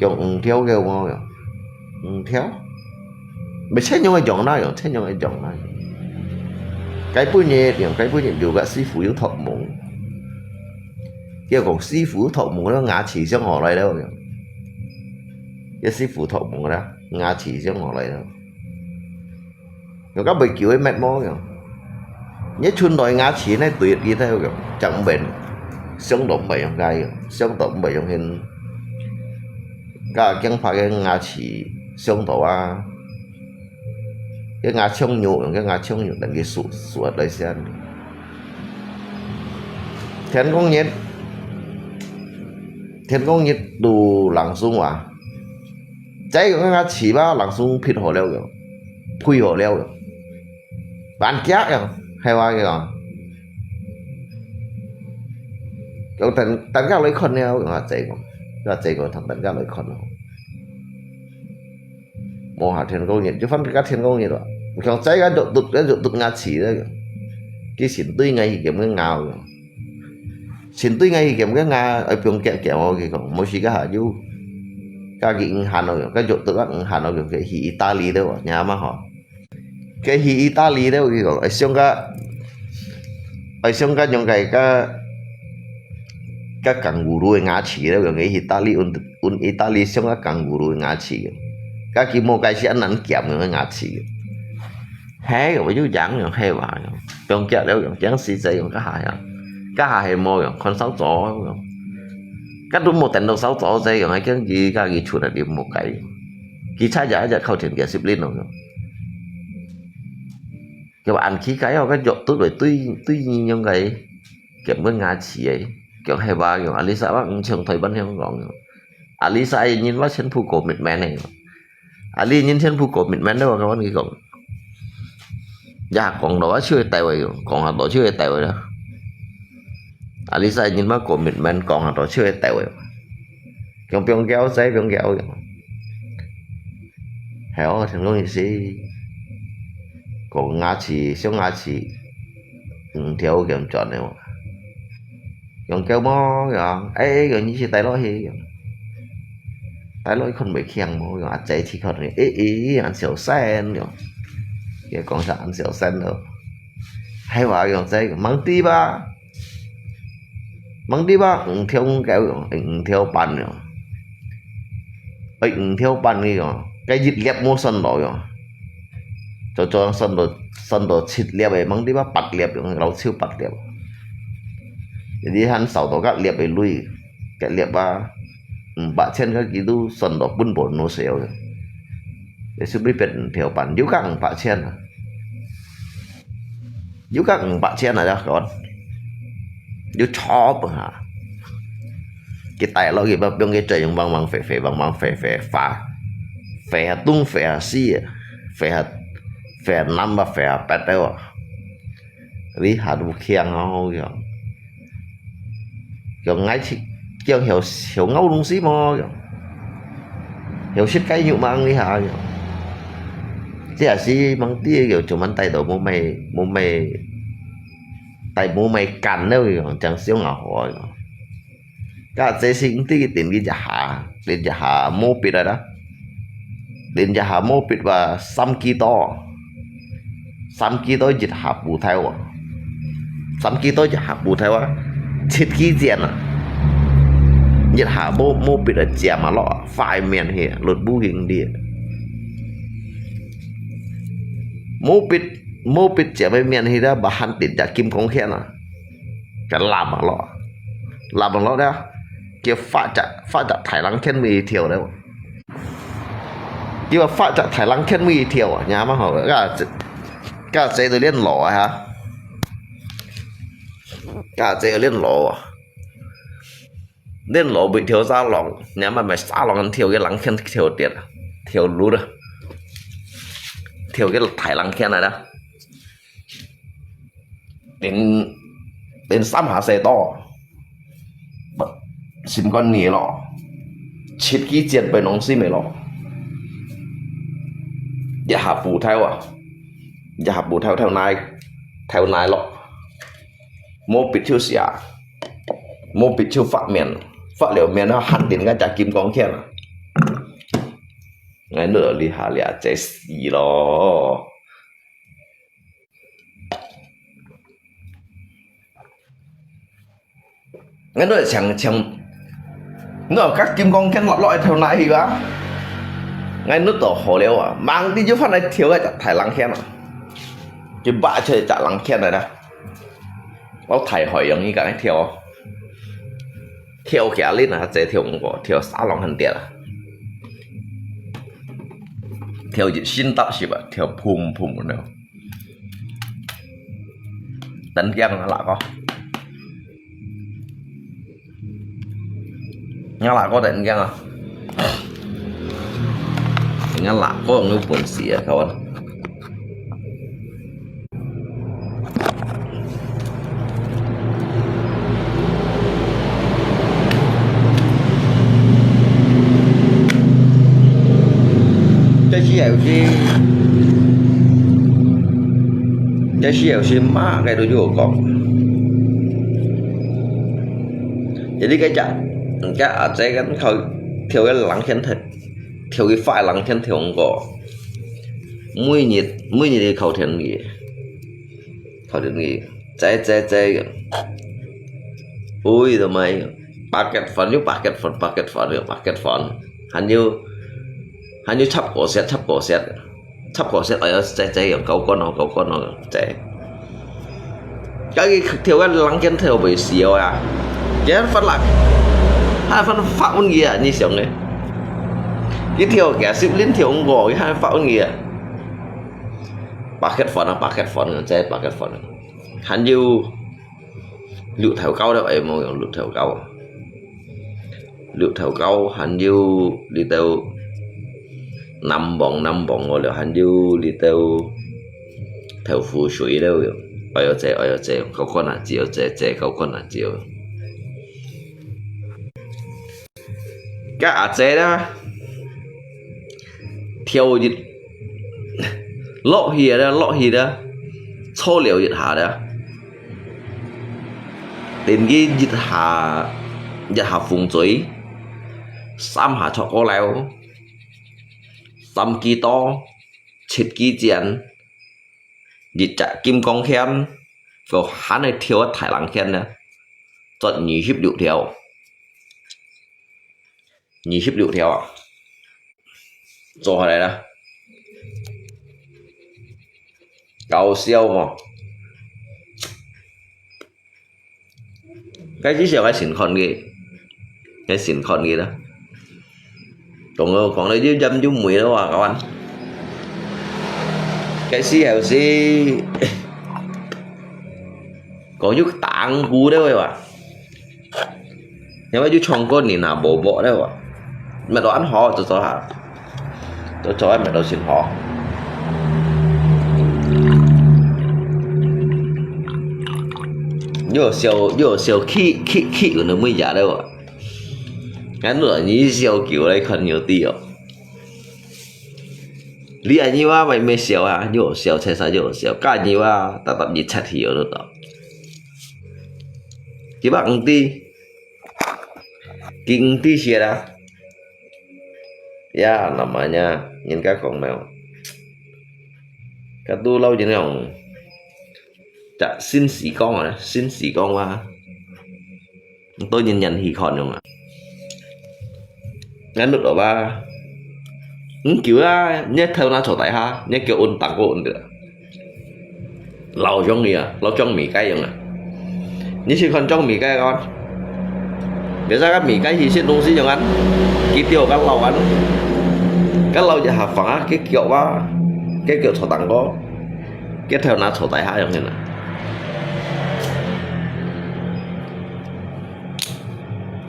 kiểu theo kêu mà theo mấy chết nhau ai chọn đó rồi chết nhau ai chọn đó cái bữa nhẹ dù các sư phụ yếu thọ mộng kia còn sư phụ thọ mộng nó ngã chỉ trong họ lại đâu cái sư phụ thọ mộng đó ngã chỉ trong họ lại đâu rồi các bài kiểu ấy mệt mỏi rồi nhất chun đòi ngã chỉ này tuyệt gì theo rồi chẳng bệnh sống động bệnh trong gai sống động bệnh trong hình cả chẳng phải cái ngã chỉ sống tổ cái ngã trông nhụ cái ngã trông nhụ đằng cái sụt đấy xem thiên công nhiệt đủ lặng sung à trái cái ngã chỉ ba lặng sung phít hồ leo rồi quy hồ leo rồi bán chát rồi hay qua cái rồi cái tận các lấy con neo rồi chạy còn thằng tận các lấy con mô hạ thiên công nhiệt chứ phân các thiên công nhiệt rồi còn trái cái độ tục ngã chỉ đấy cái xỉn tươi ngay kiểm cái ngào rồi xỉn tươi ngay kiểm cái ngà ở vùng kẹo cái còn mỗi cái hạ du cái Hà Nội cái chỗ tự các Hà Nội cái hi Italy đâu nhà mà họ cái hi Italy đâu cái còn ở xong cái những cái kangaroo ngã chỉ đâu cái Italy un Italy xong cái kangaroo ngã chỉ các cái mô cái sẽ ăn kẹp người ngã chỉ hé rồi chú giảng rồi hay vào trong kia đâu rồi chẳng xí dây cái hài môi rồi con sáu chó rồi các đúng một tận đầu sáu chó dây rồi cái gì cái gì chuột là điểm một cái sai giả không thể cái xếp lên rồi các bạn khí cái cái dọn tốt rồi tuy nhiên cái kiểm cái ngã chỉ ấy kiểu hay vào kiểu Alisa bác trường thầy bắn em còn Alisa nhìn bác chân phu cổ mịt mẹ này Ali nhìn chân phu cổ mịt mẹ đâu các bạn cái còn dạ còn đó chưa tay rồi còn hạt đó chưa tay rồi đó Alisa nhìn bác cổ mịt mẹ còn hạt đó chưa tay rồi còn pion kéo giấy pion kéo héo thằng luôn gì còn ngã chỉ sống ngã chỉ theo kiểm chọn này mà còn kêu mò rồi ấy rồi như tay lỗi hi tay lỗi không bị khen mò rồi chạy thì còn ý ăn xỉu sen rồi kia còn sao ăn xỉu sen đâu hay vào rồi chạy mắng tí ba theo kéo rồi theo bàn rồi theo bàn đi rồi cái dịch lẹp mua sân rồi cho sân đồ xịt liệp ấy mắng đi ba bật liệp rồi lâu siêu bật liệp jadi hắn sáu tổ các liệp ấy lui cái liệp ba bạn trên các kỹ tu sân đồ bún bột nó xéo rồi để sư biết theo bản yếu các bạn trên là ra con yếu chó hả cái tay lo gì ba bên cái trời bằng phè phè tung phè xi phè năm và phè bẹt đâu lý hạt một khiang không kiểu ngay thì kiểu hiểu ngấu đúng xí mò hiểu xích cái nhụ mang đi hả chứ là xí mang tia kiểu chụp ăn tay đồ mua mày cắn đâu rồi chẳng xíu ngỏ hỏi các dễ sinh tí tiền đi giả hạ mô bịt rồi đó đến giả hạ mô bịt và xăm kỳ to dịch hạ bù theo sắm kia tôi hạ bù theo á chết kia diện à nhiệt hạ mô bị ở chè mà lọ phải miền hệ lột bu hình địa mô bị chè với miền hệ đó bà hắn tiền trả kim công khen à cái làm bằng lọ đó kia phát trả Thái Lan khen mì thiểu đấy kia phát trả Thái Lan khen mì thiểu à nhà mà hỏi cả dễ từ liên lọ hả cả dễ liên lọ liên lọ bị thiểu ra lòng nhà mà mày xa lòng thiểu cái lăng khen thiểu tiền thiểu lú đó thiểu cái Thái Lan khen này đó đến xăm hạ xe to xin con nhỉ lọ chết kỹ chuyện bên ông xin mày lọ giờ hạ bù theo à giờ hạ bù theo này lọ mô bị chiêu xỉa mô bị chiêu phát liệu miền nó hẳn tiền cái trả kim con khen à ngay nửa đi hạ lẻ chạy xì lo ngay nửa chẳng nửa các kim con khen loại theo này thì quá ngay nước tổ hồ liêu à mang đi chứ phát này thiếu cái Thái Lan khen à chứ bạ chơi trả lăng khen này đó có thầy hỏi giống như cái thiếu kia lên là dễ thiếu của thiếu sáu lòng hình tiền à thiếu gì xin tập gì vậy thiếu phùm nữa đánh giang nó lại có nhá lại có đánh giang à nhá lại có người buồn xì à các bạn cái chiều xí má cái đồ vô có jadi cái ở đây cái thôi thiếu cái lắng chân thật thiếu cái phải lắng chân thiếu không có mũi nhiệt đi khẩu thiện nghỉ trái ui rồi mày packet phấn hắn như chắp cổ xét ở trái ở câu con nó trái cái thiếu cái lắng chân thiếu bị xìu à cái phân lạc hai phân phạm con gì như xíu này cái thiếu kẻ ship liên thiếu ông gò cái hai phạm con gì packet phấn trái packet phấn hắn như lựu thảo cao đâu em mong lựu thảo cao hắn như đi theo 5 bọng rồi là hắn như đi theo phù suy đâu ở đây có con là chiều chạy có con là chiều cái ở đây đó theo dịch lọ hì đó số liệu dịch hạ đó đến cái dịch hạ phùng chuối xăm hạ cho có leo xăm kỳ to chết kỳ tiền dịch trả kim con khen rồi hắn này thiếu Thái Lan khen nè chọn nhị hiệp điệu theo à rồi hồi này đó cao siêu mà cái chỉ là cái xỉn con gì đó còn lấy dưới dâm chú mùi đó à các anh cái CLC có chút tảng cú đấy mà nhưng mà chú chồng con nhìn nào bộ đấy mà mẹ đó ăn họ tôi cho em mẹ đó xin họ nhiều siêu khi của nó mới giả đâu ạ cái nữa như siêu kiểu đây cần nhiều tiền lý anh nhưว่าไม่เสียวอ่ะอยู่เสียวใช่ๆอยู่เสียวก็nhưว่าแต่แบบยิดชัดhiểu nữa đó chỉ bằng kinh ti xia đó ya namanya nhìn các con mèo cái tu lâu như này chả xin xí con rồi xin xí con qua tôi nhìn nhận thì còn không ạ ngắn được đó ba kiểu á nhớ theo nó chỗ tại ha nhớ kiểu ôn tặng cô ôn được lâu trong mì à lâu trong mì cái rồi nhớ chỉ còn trong mì cái con để ra các mì cái gì sẽ đông gì cho ăn cái tiêu các lâu ăn các lâu giờ học phá cái kiểu ba cái kiểu chỗ tặng có cái theo nó chỗ tại ha giống như này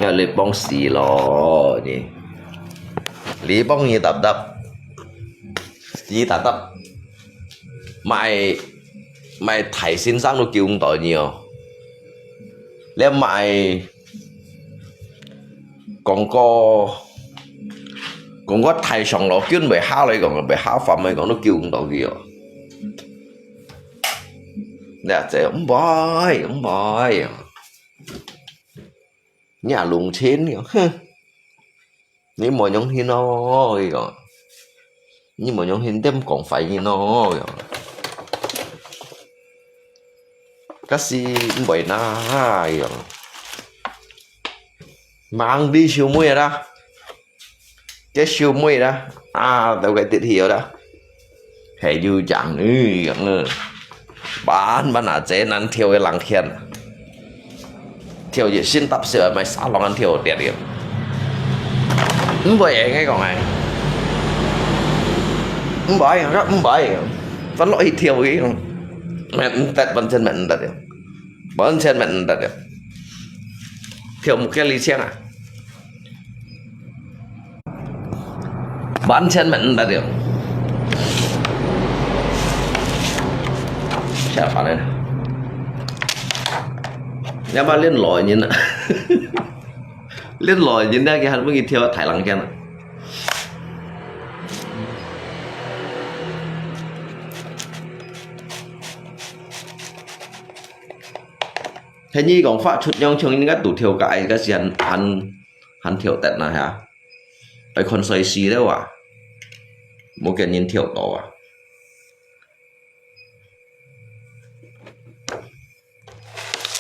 nhà lấy bông xì lò gì lấy bông như tập tập gì tập tập mày thầy xin sang nó kêu tội nhiều nếu mày còn có thầy xong nó kêu bị hao lại còn bị hao phẩm mày còn nó kêu tội nhiều nè trẻ ông boy nhà lùng trên kìa nhưng mà nhóm hiên nó kìa nhưng mà nhóm hiên thêm còn phải như nó kìa cái gì vậy na kìa mang đi siêu muối ra cái siêu muối ra tao cái tiết hiểu đó hệ dư chẳng nữa bán là chế nắn theo cái lăng thiên theo gì xin tập sửa mày sao lòng ăn theo địa điểm vậy ngay còn này bởi vẫn lỗi theo ý không mẹ tật bên chân mẹ tật được bên chân mẹ tật được theo một cái ly xe à bán chân mẹ tật được chả phải này nhà ba lên lòi nhìn nè lên lòi nhìn ra cái hắn mới theo Thái Lan kia nè thế nhi còn phát chút nhông trong những cái tủ thiêu cái gì hắn thiêu tận này hả phải con sợi xì đấy à một cái nhìn thiêu đó à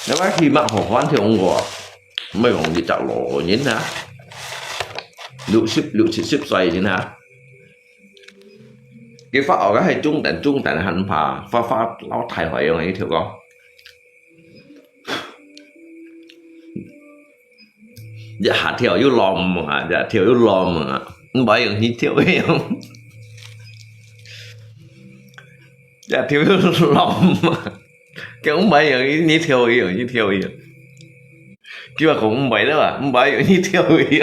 nếu bác khi mạng hổ hoán thì ông gọi mấy còn bị chạo lỗ nhến hả lựu ship xoay nhến hả cái phát ở cái hay trung tận hành phá lão thải hỏi ông ấy thiểu con dạ hạt thiểu yêu lòm mà dạ thiểu yêu lòm mà bởi vì như thiểu ấy không dạ thiểu yêu lòm mà cái ông bảy ở như theo ý cái mà cũng bảy đó à ông bảy ở như theo ý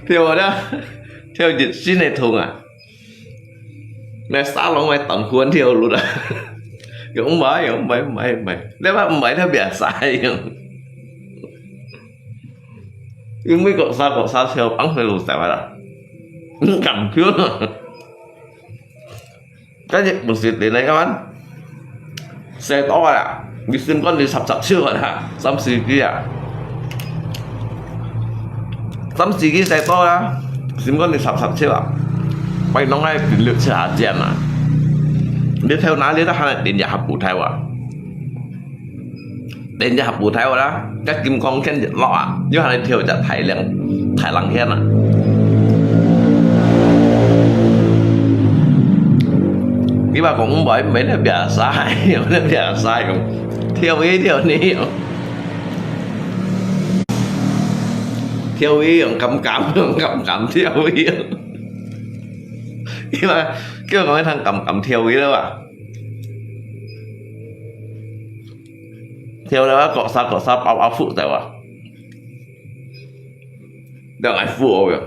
theo đó theo dịch xin này thùng à mẹ sao nó mày tận cuốn theo luôn à cái ông bảy nếu mà ông bảy nó bị sai nhưng mấy cậu sao theo bắn phải lùi sao vậy cầm cướp cái gì một dịp đến đây các bạn xe to à đi xin con đi sập chưa rồi hả xăm xì kia xe to á xin con đi sập chưa à bay nó ngay định lượng trả tiền à đi theo nó đi đó đến nhà học cụ theo à đến nhà học cụ theo đó các kim con khen lọ à nhưng mà theo chặt Thái Lan khen à cái bà cũng bởi mấy nó bịa sai cũng theo ý theo ní theo ý cầm cắm theo ý cái mà nói thằng cầm theo ý đó à theo đó cọ sao áo phụ rồi à được ai phụ rồi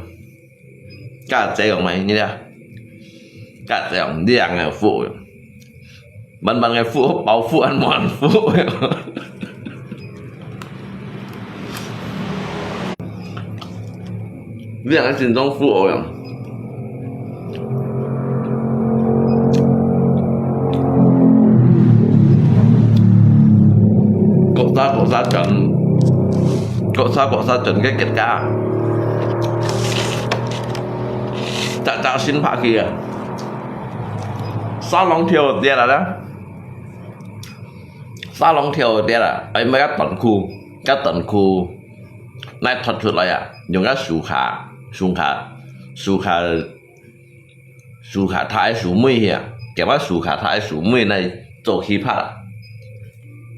cả chế của mày như thế cả dẻo đi ăn ngày phụ bằng ngày phụ báo phụ ăn mòn phụ việc cái chuyện trong phụ rồi cậu ra chuẩn cái kết cả chào xin phá kia 沙龍跳啲啦啦，沙龍跳啲啦，ไอ้咩ก็ตันคูนายถอดชุดอะไรอ่ะ用個樹ขาท้าย樹妹อ่ะเก็บว่า樹ขาท้าย樹妹ใน做ขี้ผ้า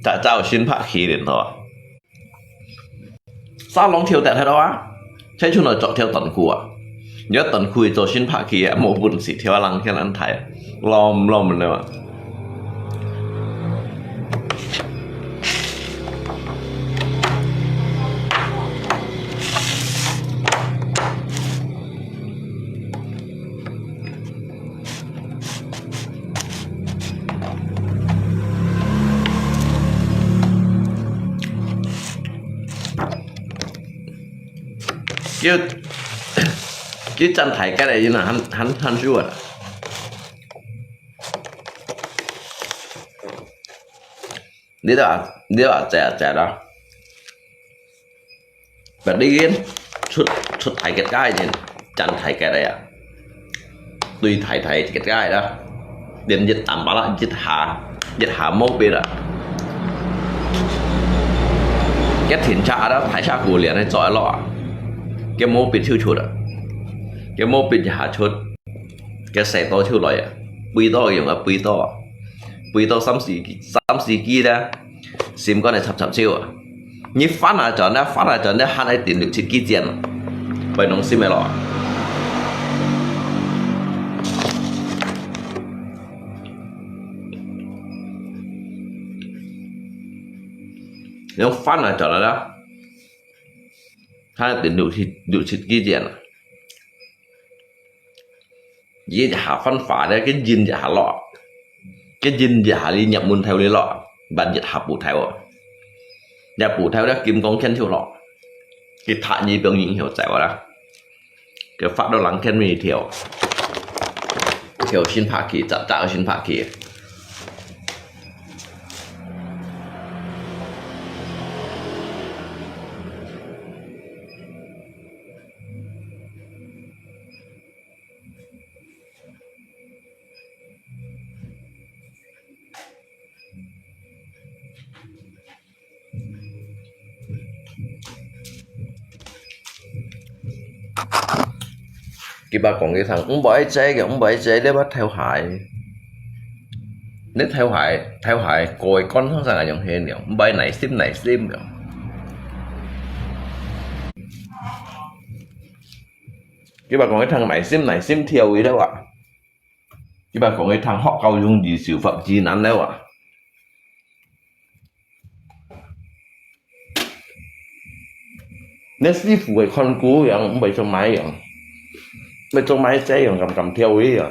จะเจ้าชิ้นผ้าขี้เด่นตัว沙龍跳แต่เท่าไหร่ใช้ชุดหน่อยจอดเที่ยวตันคูอ่ะเดี๋ยวตันคู做ชิ้นผ้าขี้อ่ะโมบุญสิเที่ยวลังแค่นั้นไทยล้อมมันเลยว่ะcái chân thấy cái này như là hắn ruột đi đó trẻ đó và đi đến chút thấy cái gì chân thấy cái này à tuy thấy cái đó đến dịch tạm bảo là dịch hạ mốc bây giờ cái thiền cha đó phải cha cụ liền hay giỏi lọ cái mô bị thiêu chuột à cái mô bị hạ chuột cái xe to thiêu lại à bùi to dùng là bùi to xăm xì kia đó sim con này chập chiêu à như phát là chọn đó hai ai tiền được chỉ kia tiền bởi nó sim này lọ nếu phát là chọn đó hai tiền đủ thịt kia tiền dễ hạ phân phá đấy cái dinh hạ lọ cái dinh hạ đi nhập môn theo đi lọ bạn dịch hạ bù theo đó kim công khen theo lọ cái thạ nhi 병 những hiểu chạy vào đó cái phát đó lắng khen mình theo xin phá kỳ tạo xin phá kỳ cái bà còn cái thằng ông bảy chế để bắt theo hại nếu theo hại coi con nó ra là dòng hên nhở ông bảy này sim nhở cái bà còn cái thằng này sim theo ý đâu ạ cái bà còn cái thằng họ cao dung gì xử phạm chi nắn đâu ạ nếu sư phụ cái con cú vậy ông bảy cho máy vậy bên trong máy xe cầm theo ý à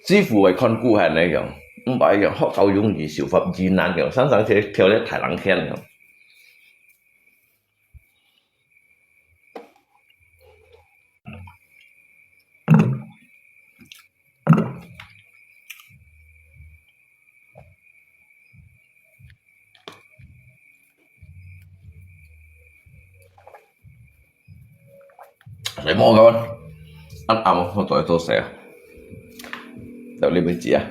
sư phụ cái con cú này kiểu không phải kiểu họ cao dung gì xử phạm chi nắn kiểu sáng thế theo đấy thải lắng khen kiểu để mua các bạn ăn ẩm một tuổi tôi sẽ đợi lên bên chị à